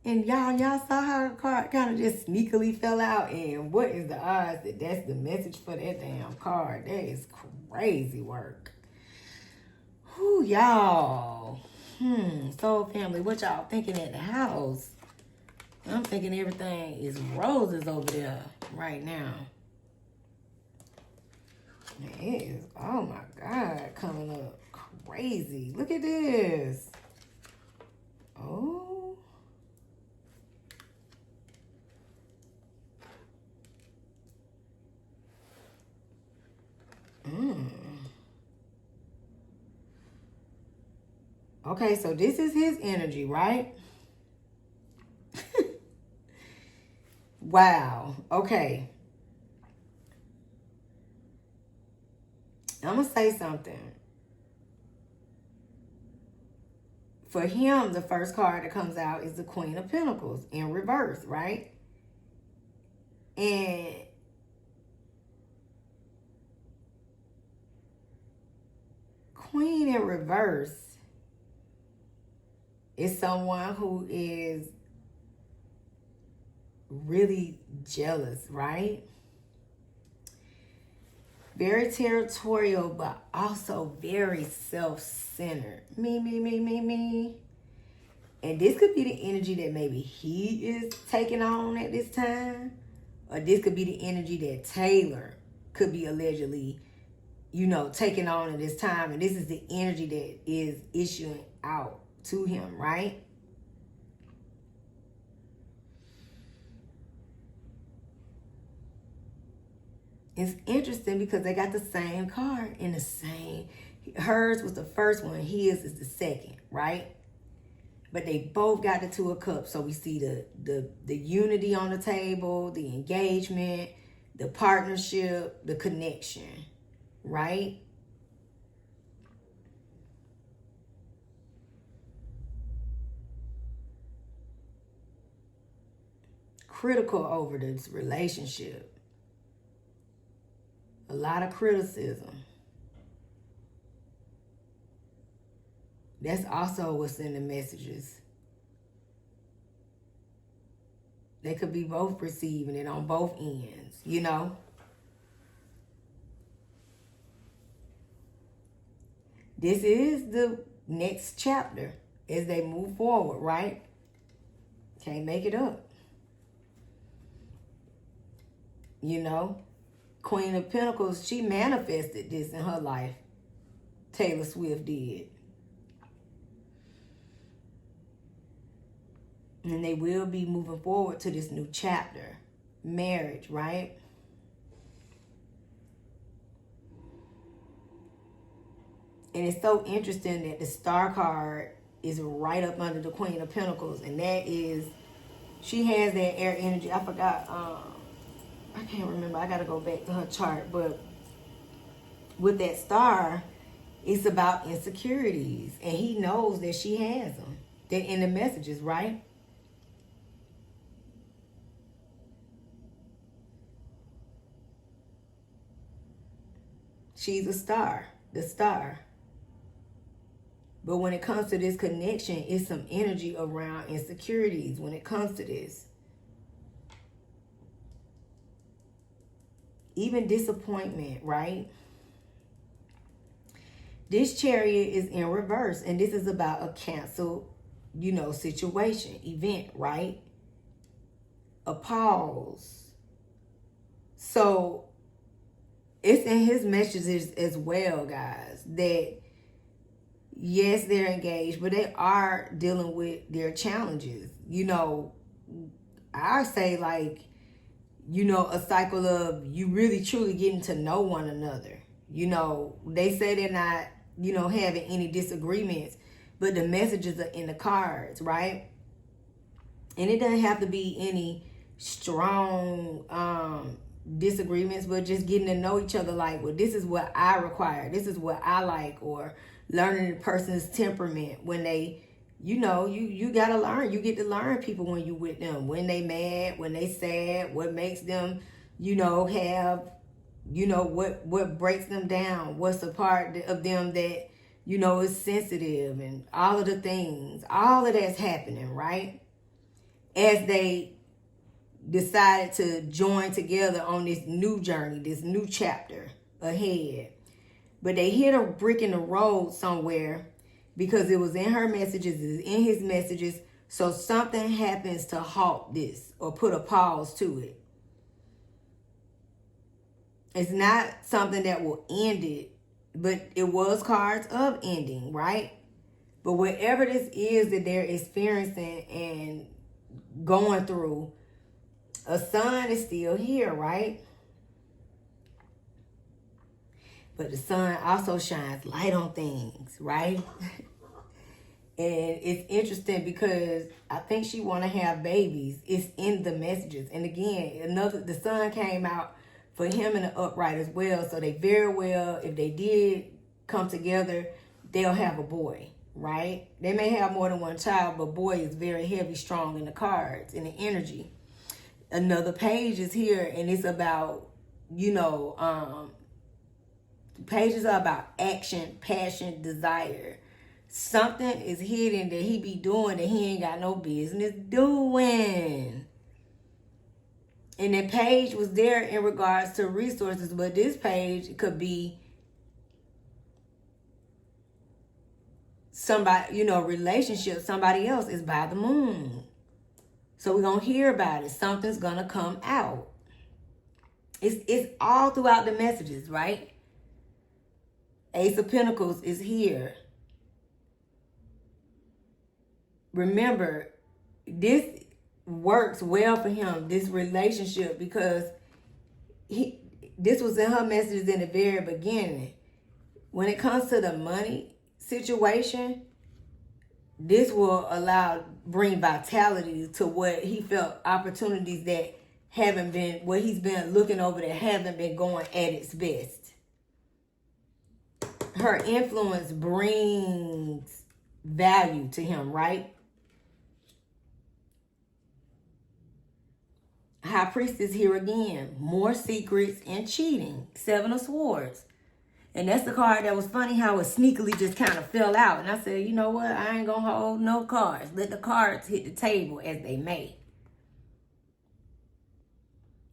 And y'all saw how the card kind of just sneakily fell out. And what is the odds that that's the message for that damn card? That is crazy work. Whew, y'all. Soul family, what y'all thinking at the house? I'm thinking everything is roses over there right now. It is, oh my God, coming up crazy. Look at this. Oh. Okay, so this is his energy, right? Wow. Okay. I'm going to say something. For him, the first card that comes out is the Queen of Pentacles in reverse, right? And Queen in reverse is someone who is really jealous, right? Very territorial, but also very self-centered. Me. And this could be the energy that maybe he is taking on at this time. Or this could be the energy that Taylor could be allegedly, taking on at this time. And this is the energy that is issuing out to him, right? It's interesting because they got the same card in the same. Hers was the first one. His is the second, right? But they both got the Two of Cups. So we see the unity on the table, the engagement, the partnership, the connection, right? Critical over this relationship. A lot of criticism. That's also what's in the messages. They could be both receiving it on both ends, This is the next chapter as they move forward, right? Can't make it up. Queen of Pentacles, she manifested this in her life. Taylor Swift did. And they will be moving forward to this new chapter. Marriage, right? And it's so interesting that the Star card is right up under the Queen of Pentacles. And that is, she has that air energy. I forgot. I can't remember. I got to go back to her chart. But with that star, it's about insecurities. And he knows that she has them. They're in the messages, right? She's a star, the star. But when it comes to this connection, it's some energy around insecurities when it comes to this. Even disappointment, right? This Chariot is in reverse, and this is about a canceled, situation, event, right? A pause. So it's in his messages as well, guys, that yes, they're engaged, but they are dealing with their challenges. I say a cycle of you really truly getting to know one another. They say they're not, having any disagreements, but the messages are in the cards, right? And it doesn't have to be any strong disagreements, but just getting to know each other, like, well, this is what I require, this is what I like, or learning the person's temperament. When they, you gotta learn. You get to learn people when you with them, when they mad, when they sad, what makes them, have, what breaks them down, what's a part of them that, is sensitive, and all of the things, all of that's happening, right? As they decided to join together on this new journey, this new chapter ahead. But they hit a brick in the road somewhere, because it was in her messages, it's in his messages. So something happens to halt this or put a pause to it. It's not something that will end it, but it was cards of ending, right? But whatever this is that they're experiencing and going through, a sun is still here, right? But the sun also shines light on things, right? And it's interesting because I think she want to have babies. It's in the messages. And again, the sun came out for him in the upright as well. So they very well, if they did come together, they'll have a boy, right? They may have more than one child, but boy is very heavy, strong in the cards, in the energy. Another page is here, and it's about, pages are about action, passion, desire. Something is hidden that he be doing that he ain't got no business doing. And that page was there in regards to resources, but this page could be somebody, relationship. Somebody else is by the moon. So we're going to hear about it. Something's going to come out. It's all throughout the messages, right? Ace of Pentacles is here. Remember, this works well for him, this relationship, because this was in her messages in the very beginning. When it comes to the money situation, this will bring vitality to what he felt, opportunities that haven't been, what he's been looking over that haven't been going at its best. Her influence brings value to him, right? High Priestess here again. More secrets and cheating. Seven of Swords. And that's the card that was funny how it sneakily just kind of fell out. And I said, you know what? I ain't going to hold no cards. Let the cards hit the table as they may.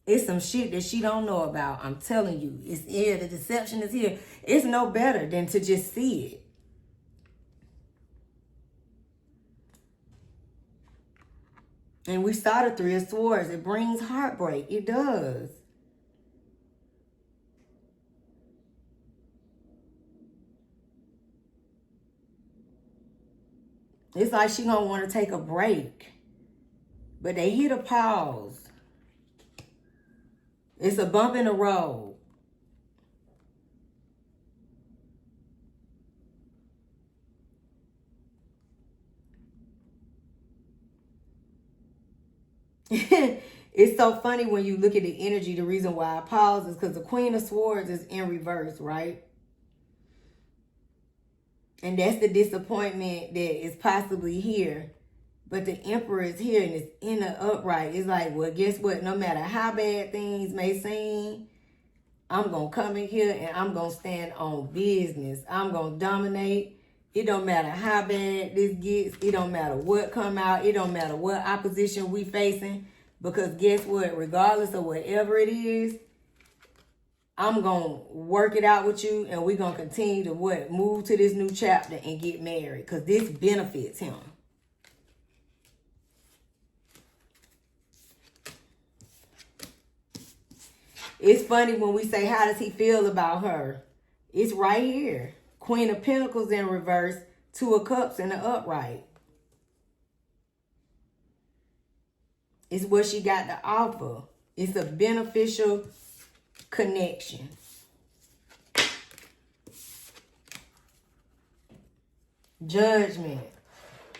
It's some shit that she don't know about. I'm telling you. It's here. The deception is here. It's no better than to just see it. And we saw the Three of Swords. It brings heartbreak. It does. It's like she gonna want to take a break. But they hit a pause. It's a bump in the road. It's so funny when you look at the energy. The reason why I pause is because the Queen of Swords is in reverse, right? And that's the disappointment that is possibly here. But the Emperor is here and it's in the upright. It's like, well, guess what? No matter how bad things may seem, I'm going to come in here and I'm going to stand on business. I'm going to dominate. It don't matter how bad this gets. It don't matter what come out. It don't matter what opposition we facing. Because guess what? Regardless of whatever it is, I'm going to work it out with you and we're going to continue to move to this new chapter and get married. Because this benefits him. It's funny when we say, how does he feel about her? It's right here. Queen of Pentacles in reverse, Two of Cups in the upright. It's what she got to offer. It's a beneficial connection. Judgment.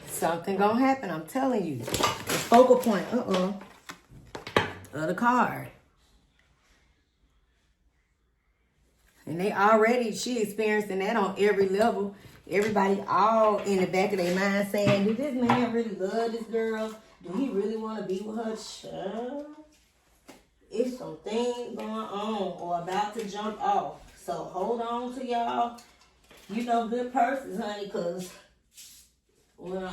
Something gonna happen, I'm telling you. The focal point, of the card. And she experiencing that on every level. Everybody all in the back of their mind saying, do this man really love this girl? Do he really want to be with her? Sure. It's some things going on or about to jump off. So hold on to y'all, good purses, honey, because when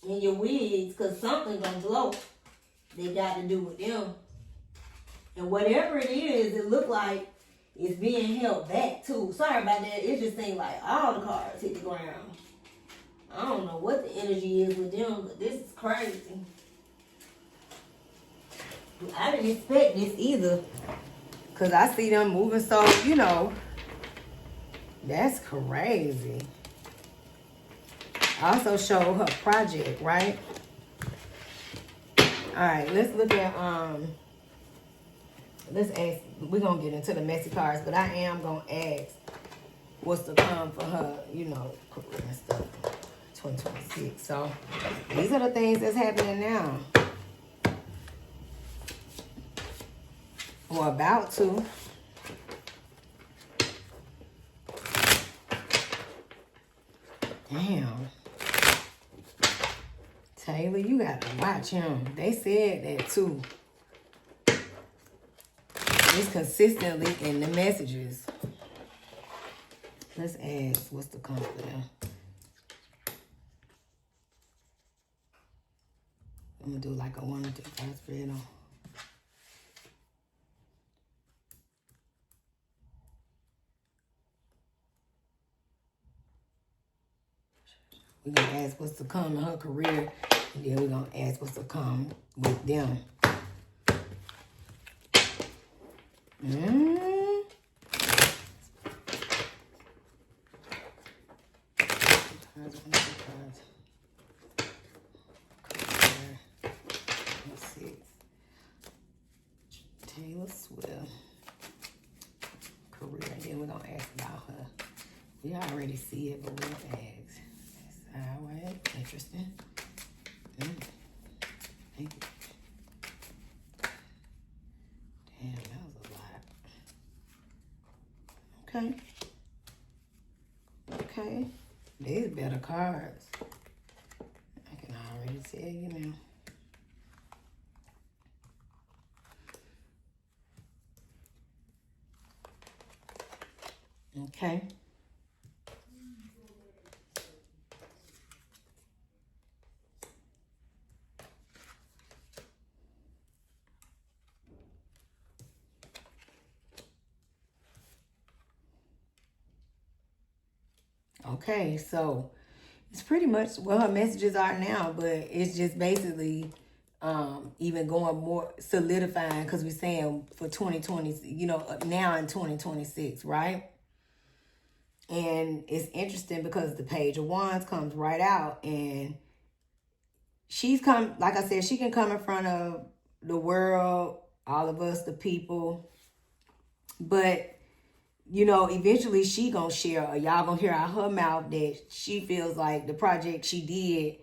in your wigs, because something gonna blow. They got to do with them. And whatever it is, it look like it's being held back too. Sorry about that. It just seemed like all the cards hit the ground. I don't know what the energy is with them, but this is crazy. I didn't expect this either. Because I see them moving so, that's crazy. I also show her project, right? Alright, let's look at, let's ask, we're going to get into the messy cards, but I am going to ask what's to come for her, career and stuff, 2026. So, these are the things that's happening now. Or about to. Damn. Taylor, you got to watch him. They said that too. It's consistently in the messages. Let's ask what's the come for them. I'm going to do like a 1 or 2 card spread on. We're going to ask what's to come in her career. And then we're going to ask what's to come with them. Taylor Swift. Career. And then we're going to ask about her. We already see it, but we'll ask. Sideways. Interesting. Thank you. Damn, that was a lot. Okay. These better cards. I can already tell you now. Okay. Okay, so it's pretty much what her messages are now, but it's just basically even going more solidifying, because we're saying for 2020, now in 2026, right? And it's interesting because the Page of Wands comes right out, and she's come, like I said, she can come in front of the world, all of us, the people, but eventually she gonna share, or y'all gonna hear out her mouth that she feels like the project she did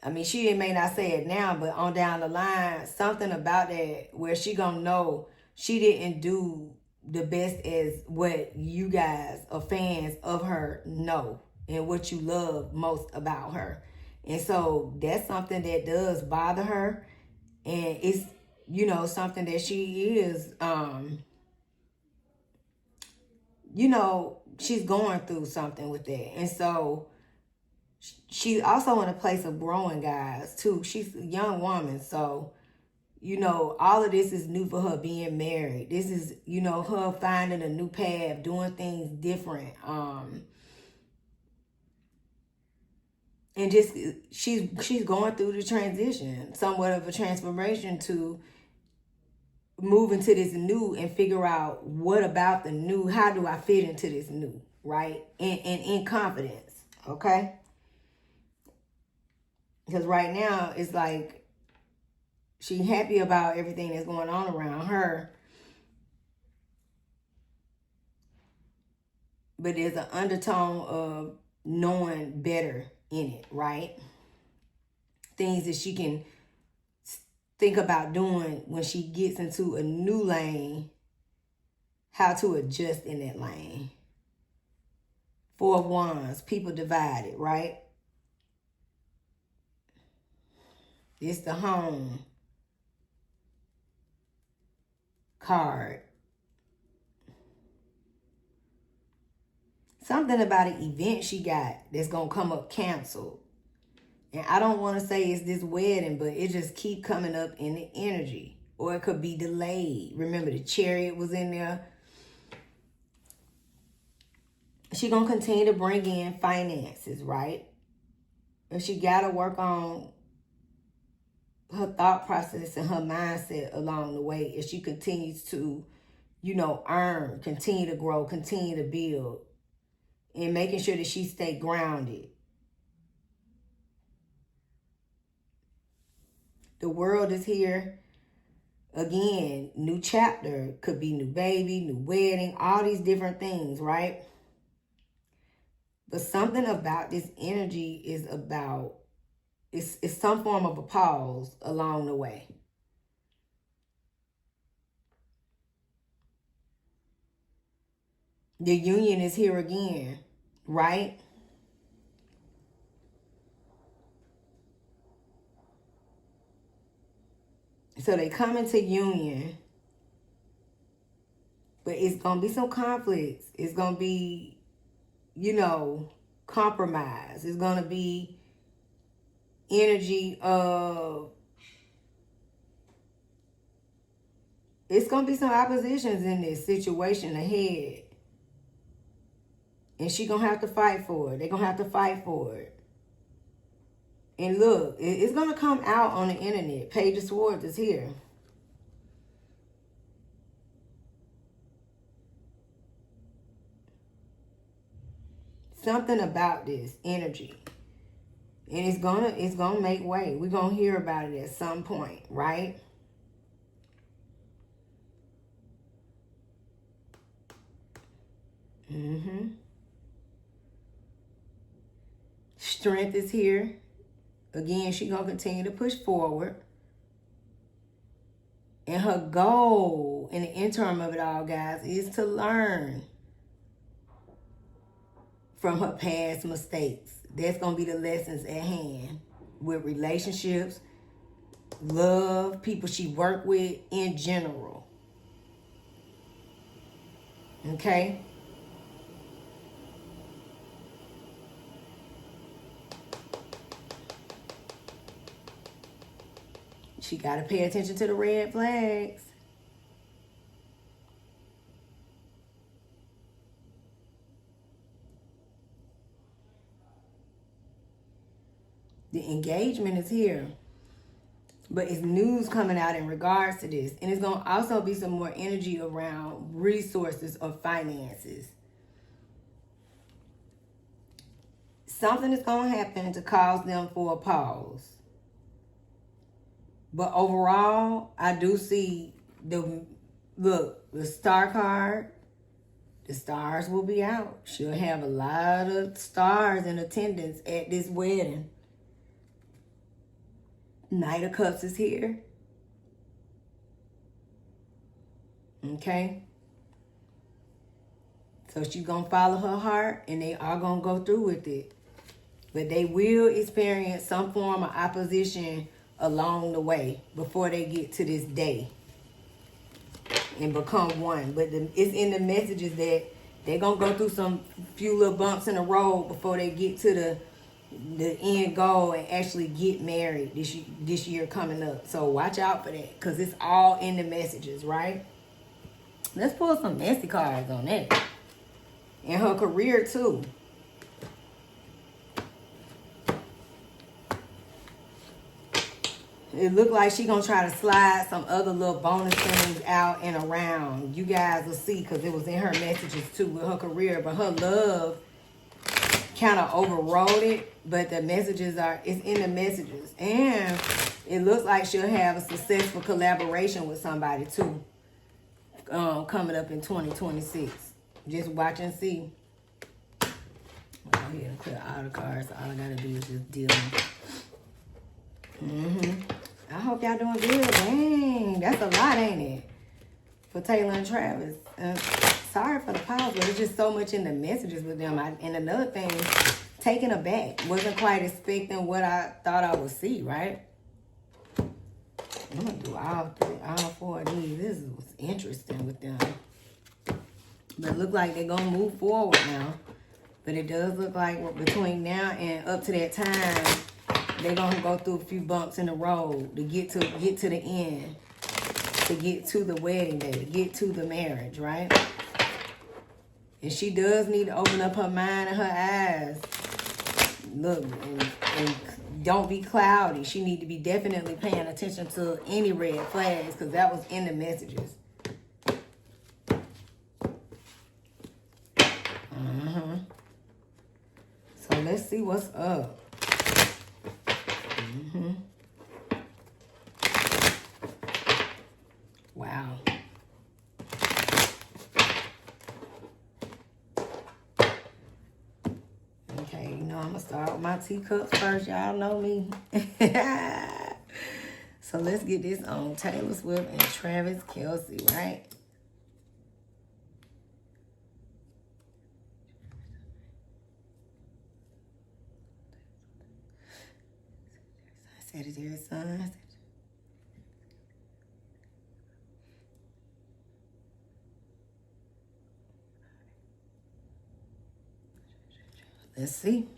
I mean, she may not say it now, but on down the line, something about that where she gonna know she didn't do the best as what you guys are fans of her know and what you love most about her. And so that's something that does bother her. And it's, you know, something that she is, you know, she's going through something with that. And so she's also in a place of growing, guys, too. She's a young woman. So, you know, all of this is new for her being married. This is, you know, her finding a new path, doing things different. And just she's going through the transition, somewhat of a transformation to move into this new and figure out what about the new, how do I fit into this new, right? And in confidence, okay? Because right now it's like she's happy about everything that's going on around her, but there's an undertone of knowing better in it, right? Things that she can think about doing when she gets into a new lane, how to adjust in that lane. 4 of Wands, people divided, right? It's the home card. Something about an event she got that's going to come up canceled. And I don't want to say it's this wedding, but it just keep coming up in the energy. Or it could be delayed. Remember, the Chariot was in there. She going to continue to bring in finances, right? And she got to work on her thought process and her mindset along the way as she continues to, you know, earn, continue to grow, continue to build, and making sure that she stay grounded. The world is here. Again, new chapter. Could be new baby, new wedding, all these different things, right? But something about this energy is about, it's some form of a pause along the way. The union is here again, right? So they come into union, but it's going to be some conflicts. It's going to be, you know, compromise. It's going to be energy of, it's going to be some oppositions in this situation ahead. And she going to have to fight for it. They're going to have to fight for it. And look, it's going to come out on the internet. Page of Swords is here. Something about this energy. And it's gonna make way. We're gonna hear about it at some point, right? Strength is here. Again, she's gonna continue to push forward. And her goal in the interim of it all, guys, is to learn from her past mistakes. That's going to be the lessons at hand with relationships, love, people she worked with in general. Okay? She got to pay attention to the red flags. The engagement is here. But it's news coming out in regards to this. And it's going to also be some more energy around resources or finances. Something is going to happen to cause them for a pause. But overall, I do see the star card. The stars will be out. She'll have a lot of stars in attendance at this wedding. Knight of Cups is here. Okay? So she's going to follow her heart, and they are going to go through with it. But they will experience some form of opposition along the way before they get to this day and become one. But it's in the messages that they're going to go through some few little bumps in the road before they get to the end goal and actually get married this year coming up. So watch out for that, because it's all in the messages, right? Let's pull some messy cards on that. And her career too. It looked like she gonna try to slide some other little bonus things out and around. You guys will see, because it was in her messages too with her career. But her love kind of overrode it. But the messages it's in the messages. And it looks like she'll have a successful collaboration with somebody too. Coming up in 2026. Just watch and see. I'll go ahead and clear all the cards. All I gotta do is just deal. I hope y'all doing good. Dang, that's a lot, ain't it? For Taylor and Travis. Sorry for the pause, but it's just so much in the messages with them. And another thing, taken aback. Wasn't quite expecting what I thought I would see, right? I'm gonna do all four of these. This was interesting with them. But it look like they're gonna move forward now. But it does look like between now and up to that time, they're gonna go through a few bumps in the road to get to the end, to get to the wedding day, to get to the marriage, right? And she does need to open up her mind and her eyes. Look, and don't be cloudy. She need to be definitely paying attention to any red flags, because that was in the messages. So let's see what's up. Wow. Okay, you know I'm gonna start with my teacups first. Y'all know me. So let's get this on Taylor Swift and Travis Kelce, right? Sagittarius sun. Let's see.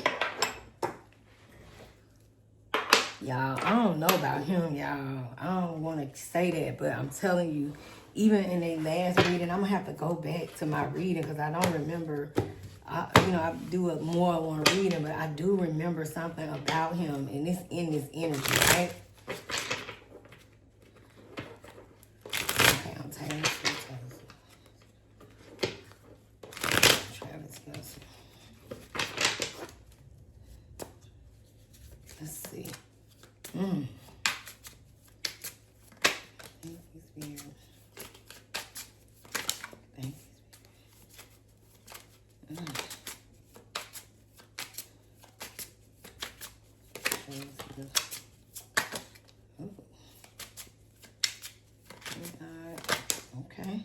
Y'all, I don't know about him, y'all. I don't want to say that, but I'm telling you, even in their last reading, I'm going to have to go back to my reading, because I don't remember. I do a more one reading, but I do remember something about him, and it's in this energy, right? Okay, I'm Taylor Swift. Travis Kelce. Let's see. Thank you, Spirit. Thank you, Spirit. Okay.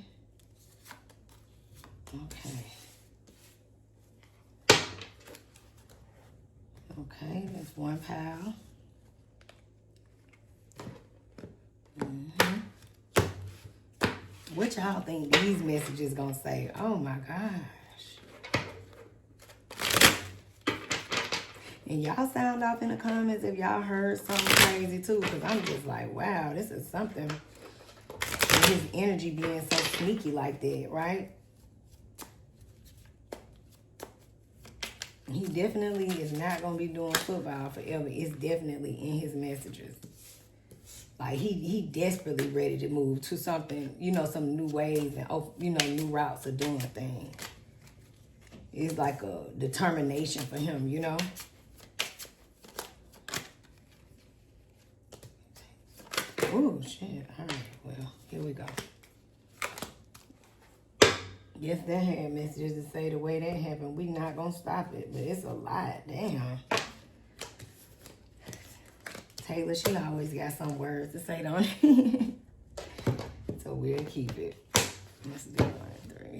Okay, that's one pile. What y'all think these messages gonna say? Oh my gosh. And y'all sound off in the comments if y'all heard something crazy too, because I'm just like, wow, this is something. And his energy being so sneaky like that, right? He definitely is not going to be doing football forever. It's definitely in his messages. Like, he desperately ready to move to something, some new ways and, new routes of doing things. It's like a determination for him, Oh, shit. All right, well, here we go. Yes, that had messages to say the way that happened. We not going to stop it, but it's a lot. Damn. Taylor, she always got some words to say, don't she? So we'll keep it. Let's do 1 and 3.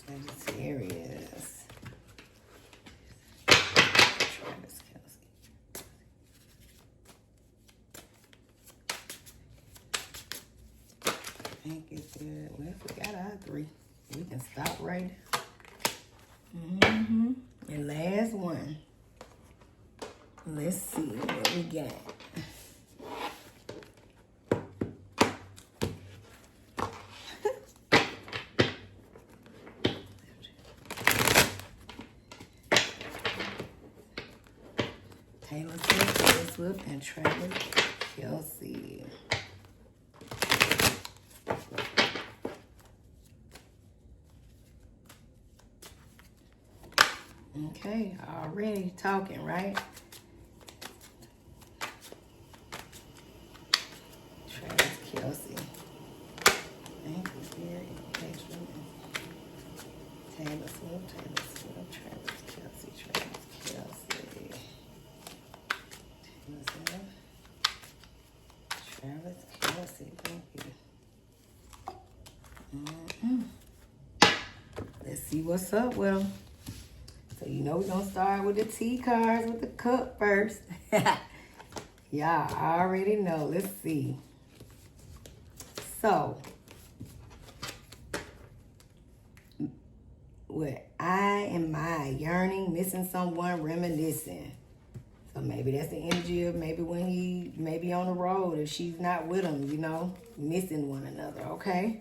Sagittarius. Travis Kelce. I think it's good. Well, if we got our 3, we can stop right there. And last one. Let's see what we got. Taylor Swift and Travis Kelce. Okay, already talking, right? Travis Kelce. Thank you, Spirit. Taylor Swift, Travis Kelce. Travis Kelce, thank you. Let's see what's up with them. So you know we're gonna start with the T cards with the cup first. Y'all already know. Let's see. So what am I yearning, missing someone, reminiscing. So maybe that's the energy of maybe when he maybe on the road, if she's not with him, you know, missing one another, okay?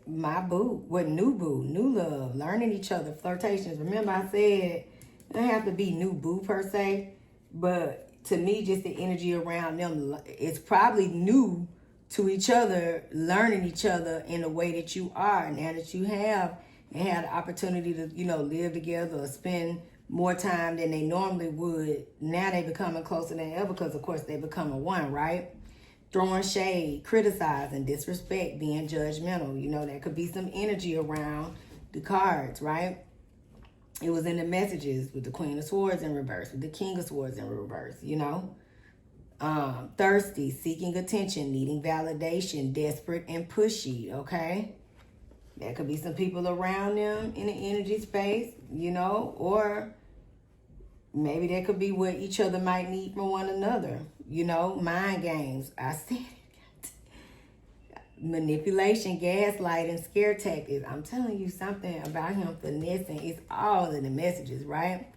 My boo, new love, learning each other, flirtations. Remember I said it don't have to be new boo per se, but to me, just the energy around them, it's probably new to each other, learning each other in the way that you are, now that you have and had the opportunity to, you know, live together or spend more time than they normally would. Now they becoming closer than ever because, of course, they become a one, right? Throwing shade, criticizing, disrespect, being judgmental. You know, there could be some energy around the cards, right? It was in the messages with the Queen of Swords in reverse, with the King of Swords in reverse, you know? Thirsty, seeking attention, needing validation, desperate and pushy, okay? There could be some people around them in the energy space, you know, or maybe there could be what each other might need from one another, you know, mind games. I said it. Manipulation, gaslighting, scare tactics. I'm telling you something about him finessing. It's all in the messages, right?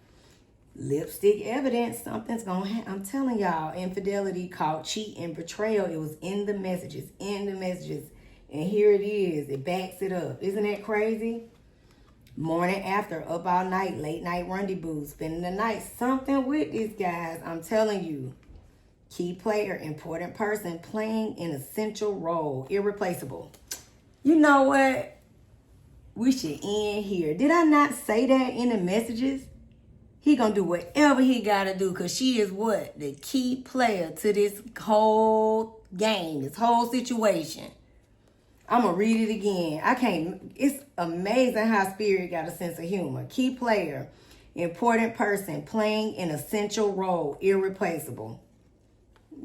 Lipstick evidence, something's going to happen. I'm telling y'all, infidelity, called cheat and betrayal. It was in the messages, And here it is. It backs it up. Isn't that crazy? Morning after, up all night, late night rendezvous, spending the night. Something with these guys. I'm telling you. Key player, important person, playing an essential role. Irreplaceable. You know what? We should end here. Did I not say that in the messages? He gonna do whatever he gotta do because she is what? The key player to this whole game, this whole situation. I'm going to read it again. It's amazing how Spirit got a sense of humor. Key player, important person, playing an essential role, irreplaceable.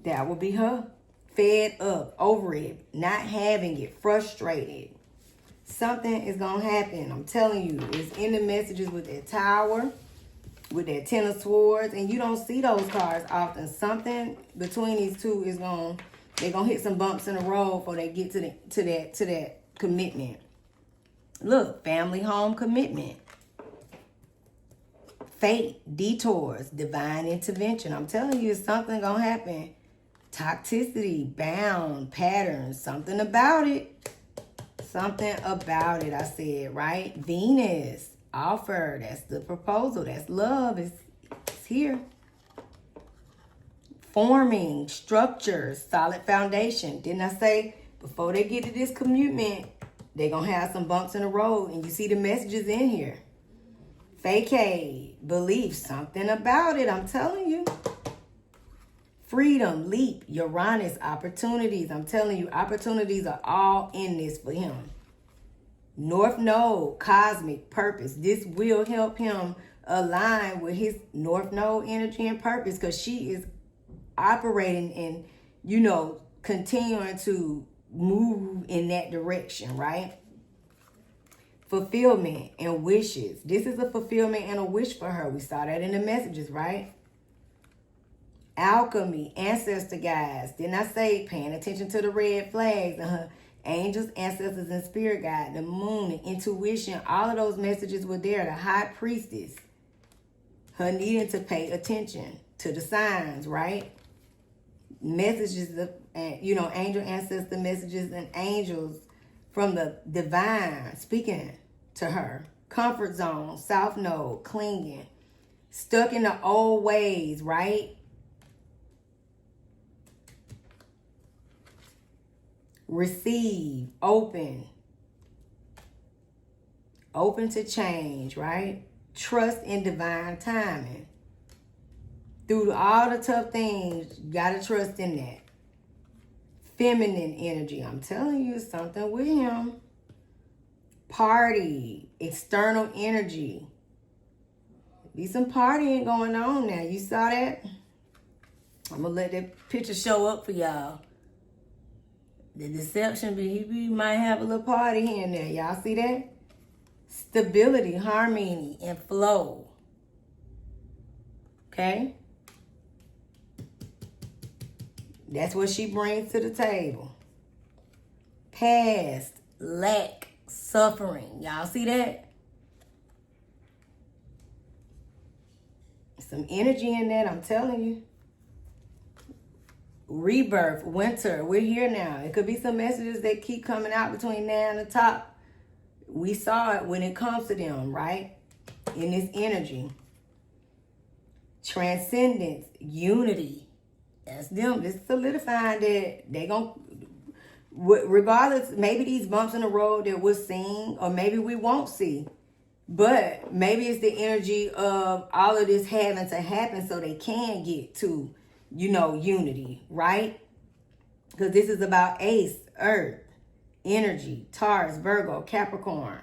That will be her. Fed up, over it, not having it, frustrated. Something is going to happen. I'm telling you. It's in the messages with that Tower, with that Ten of Swords, and you don't see those cards often. Something between these two is going to... They're going to hit some bumps in the road before they get to that commitment. Look, family, home, commitment. Fate, detours, divine intervention. I'm telling you, something going to happen. Toxicity, bound, patterns, something about it. Something about it, I said, right? Venus, offer, that's the proposal, that's love, it's here. Forming, structure, solid foundation. Didn't I say before they get to this commitment, they're going to have some bumps in the road. And you see the messages in here. Vacate, belief, something about it. I'm telling you. Freedom, leap, Uranus, opportunities. I'm telling you, opportunities are all in this for him. North Node, cosmic purpose. This will help him align with his North Node energy and purpose, because she is operating and, continuing to move in that direction, right? Fulfillment and wishes. This is a fulfillment and a wish for her. We saw that in the messages, right? Alchemy, ancestor guides. Didn't I say paying attention to the red flags? Angels, ancestors, and spirit guide. The moon and intuition. All of those messages were there. The high priestess. Her needing to pay attention to the signs, right? Messages of, angel, ancestor messages and angels from the divine speaking to her. Comfort zone, south node, clinging. Stuck in the old ways, right? Receive, open to change, right? Trust in divine timing. Through all the tough things, you gotta trust in that. Feminine energy, I'm telling you, something with him. Party, external energy. Be some partying going on now. You saw that? I'm gonna let that picture show up for y'all. The deception, he might have a little party here and there. Y'all see that? Stability, harmony, and flow. Okay? That's what she brings to the table. Past, lack, suffering. Y'all see that? Some energy in that, I'm telling you. Rebirth, winter, we're here now. It could be some messages that keep coming out between now and the top. We saw it when it comes to them, right? In this energy. Transcendence, unity. That's them. This solidifying that they gonna, regardless, maybe these bumps in the road that we're seeing, or maybe we won't see. But maybe it's the energy of all of this having to happen so they can get to, unity, right? Because this is about Ace, Earth, energy, Taurus, Virgo, Capricorn.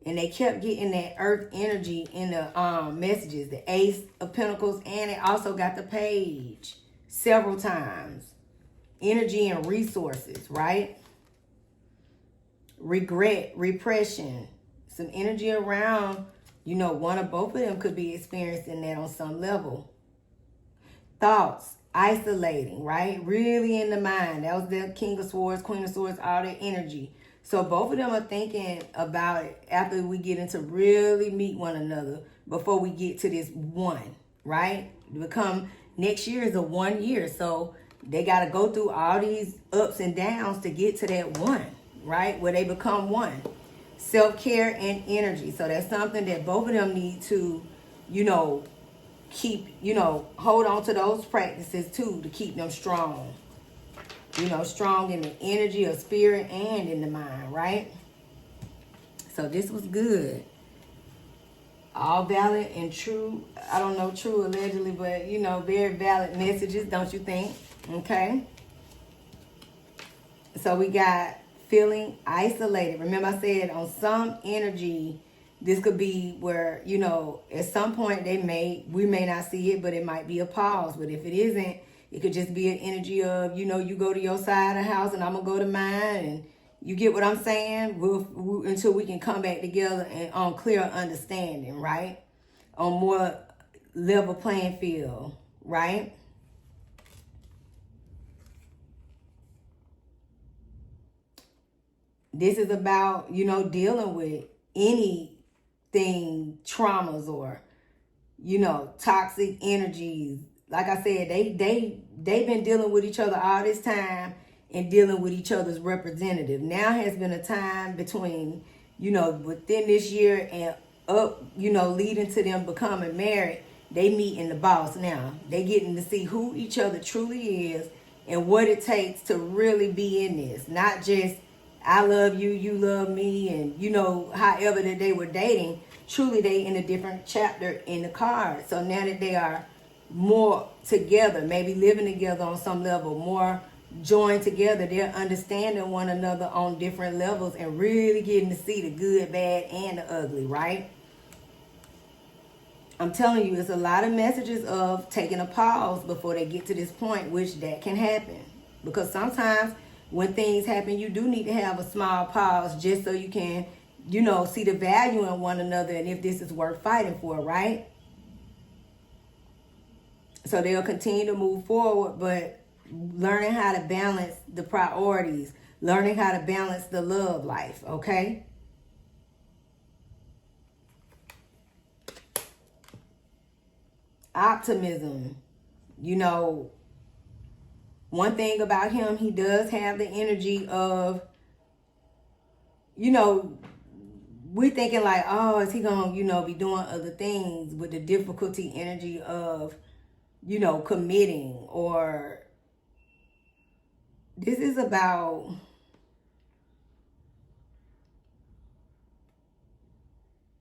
And they kept getting that Earth energy in the messages, the Ace of Pentacles, and it also got the Page several times. Energy and resources, right? Regret, repression, some energy around, one or both of them could be experiencing that on some level. Thoughts, isolating, right? Really in the mind. That was the King of Swords, Queen of Swords, all that energy. So both of them are thinking about it after we get into really meet one another before we get to this one, right? Next year is a 1 year. So they got to go through all these ups and downs to get to that one, right? Where they become one. Self-care and energy. So that's something that both of them need to, keep, hold on to those practices too to keep them strong. Strong in the energy of spirit and in the mind, right? So this was good. All valid and true. I don't know true allegedly, but, very valid messages, don't you think? Okay. So we got feeling isolated. Remember I said on some energy, this could be where, at some point we may not see it, but it might be a pause. But if it isn't, it could just be an energy of, you go to your side of the house and I'm going to go to mine. And you get what I'm saying? We'll until we can come back together and on clear understanding, right? On more level playing field, right? This is about, dealing with anything, traumas or, toxic energies. Like I said, they've been dealing with each other all this time and dealing with each other's representative. Now has been a time between, within this year and up, leading to them becoming married. They meeting the boss now. They getting to see who each other truly is and what it takes to really be in this. Not just I love you, you love me, and however that they were dating. Truly, they in a different chapter in the card. So now that they are more together, maybe living together on some level, more joined together. They're understanding one another on different levels and really getting to see the good, bad, and the ugly, right? I'm telling you, it's a lot of messages of taking a pause before they get to this point, which that can happen. Because sometimes when things happen, you do need to have a small pause just so you can, see the value in one another and if this is worth fighting for, right? So they'll continue to move forward, but learning how to balance the priorities, learning how to balance the love life, okay? Optimism. One thing about him, he does have the energy of, we're thinking like, oh, is he going to, be doing other things, with the difficulty energy of, committing, or this is about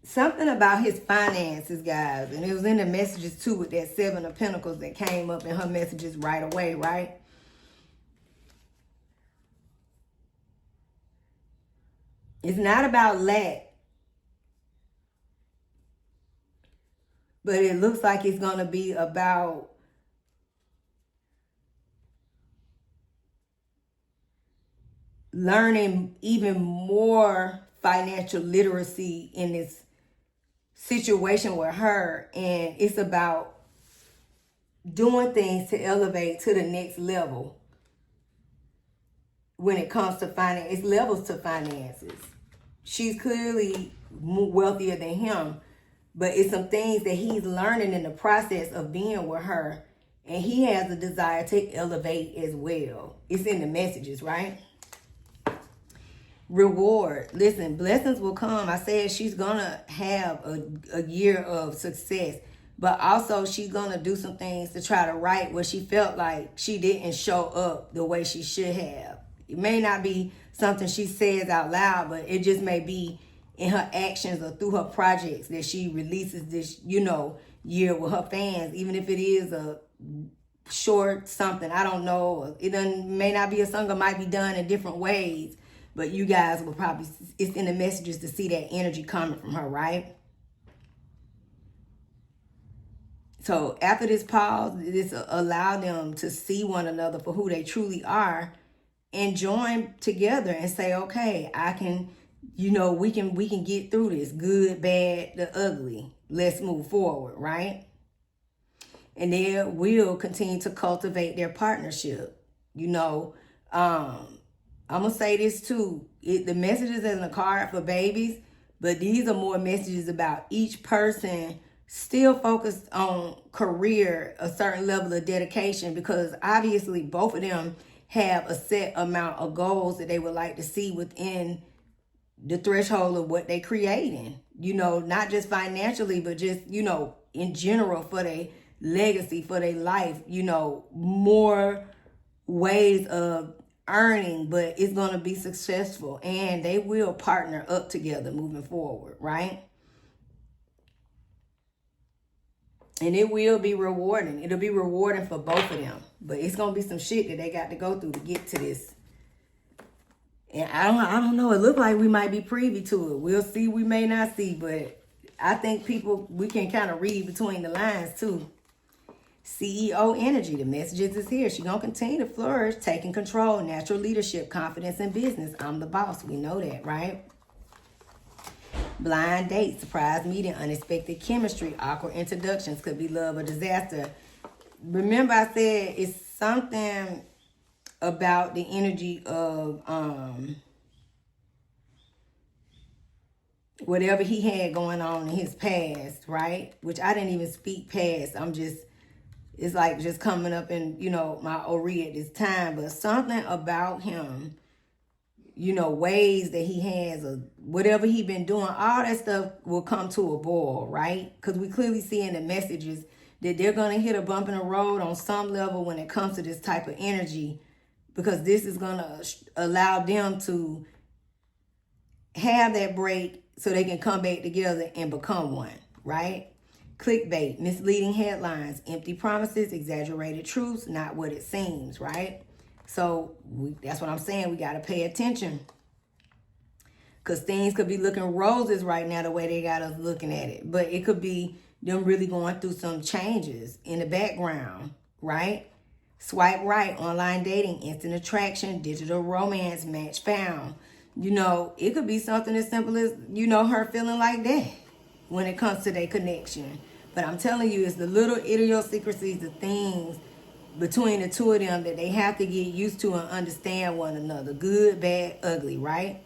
something about his finances, guys. And it was in the messages too, with that 7 of Pentacles that came up in her messages right away, right? It's not about lack, but it looks like it's going to be about learning even more financial literacy in this situation with her. And it's about doing things to elevate to the next level when it comes to finance. It's levels to finances. She's clearly wealthier than him, but it's some things that he's learning in the process of being with her, and he has a desire to elevate as well. It's in the messages, right? Reward. Listen, blessings will come. I said she's gonna have a year of success, but also she's gonna do some things to try to right where she felt like she didn't show up the way she should have. It may not be something she says out loud, but it just may be in her actions or through her projects that she releases this, year with her fans, even if it is a short something. I don't know. It may not be a song, it might be done in different ways, but you guys will probably, it's in the messages to see that energy coming from her, right? So after this pause, this allow them to see one another for who they truly are and join together and say, okay, I can, we can get through this, good, bad, the ugly. Let's move forward, right? And they will continue to cultivate their partnership. I'm going to say this too. The messages in the card for babies, but these are more messages about each person still focused on career, a certain level of dedication, because obviously both of them have a set amount of goals that they would like to see within the threshold of what they're creating. Not just financially, but just, in general for their legacy, for their life, more ways of earning, but it's going to be successful, and they will partner up together moving forward, right? And it will be rewarding. It'll be rewarding for both of them, but it's going to be some shit that they got to go through to get to this. And I don't know. It looks like we might be privy to it. We'll see. We may not see, but I think we can kind of read between the lines too. CEO energy. The messages is here. She's going to continue to flourish, taking control, natural leadership, confidence in business. I'm the boss. We know that, right? Blind date, surprise meeting, unexpected chemistry, awkward introductions, could be love or disaster. Remember I said it's something about the energy of whatever he had going on in his past, right? Which I didn't even speak past. It's like just coming up in, my Ori at this time. But something about him, ways that he has, or whatever he been doing, all that stuff will come to a boil, right? Because we clearly see in the messages that they're going to hit a bump in the road on some level when it comes to this type of energy, because this is going to allow them to have that break so they can come back together and become one, right? Clickbait, misleading headlines, empty promises, exaggerated truths, not what it seems, right? So that's what I'm saying. We got to pay attention. Because things could be looking roses right now the way they got us looking at it. But it could be them really going through some changes in the background, right? Swipe right, online dating, instant attraction, digital romance match found. You know, it could be something as simple as, you know, her feeling like that when it comes to their connection. But I'm telling you, it's the little idiosyncrasies, the things between the two of them that they have to get used to and understand one another. Good, bad, ugly, right?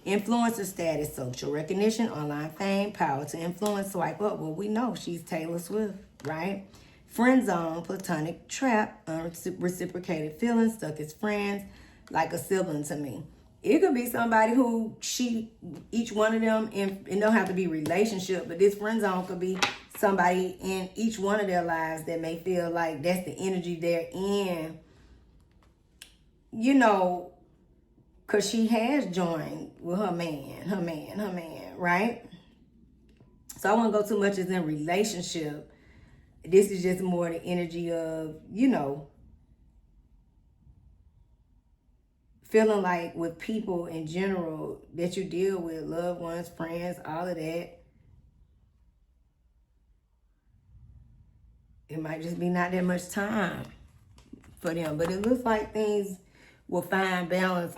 Influencer status, social recognition, online fame, power to influence, swipe up. Well, we know she's Taylor Swift, right? Friend zone, platonic trap, unreciprocated feelings, stuck as friends, like a sibling to me. It could be somebody who each one of them, and it don't have to be relationship, but this friend zone could be somebody in each one of their lives that may feel like that's the energy they're in, you know, because she has joined with her man, right? So I won't go too much as in relationship. This is just more the energy of, you know, feeling like with people in general that you deal with, loved ones, friends, all of that. It might just be not that much time for them. But it looks like things will find balance.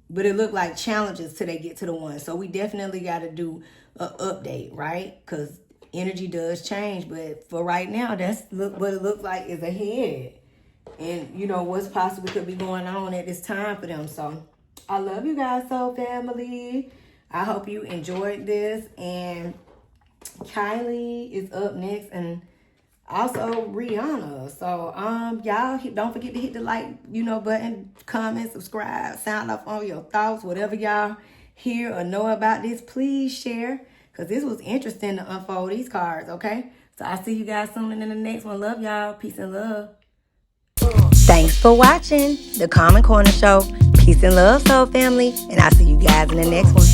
But it looked like challenges till they get to the one. So we definitely got to do an update, right? Because energy does change. But for right now, that's what it looks like is ahead. And, you know, what's possibly could be going on at this time for them. So I love you guys, soul family. I hope you enjoyed this. And Kylie is up next. And also Rihanna. So y'all don't forget to hit the like, you know, button, comment, subscribe, sound off all your thoughts, whatever y'all hear or know about this, please share, because this was interesting to unfold these cards. Okay, so I'll see you guys soon in the next one. Love y'all. Peace and love. Thanks for watching the Common Corner Show. Peace and love, soul family, and I'll see you guys in the next one.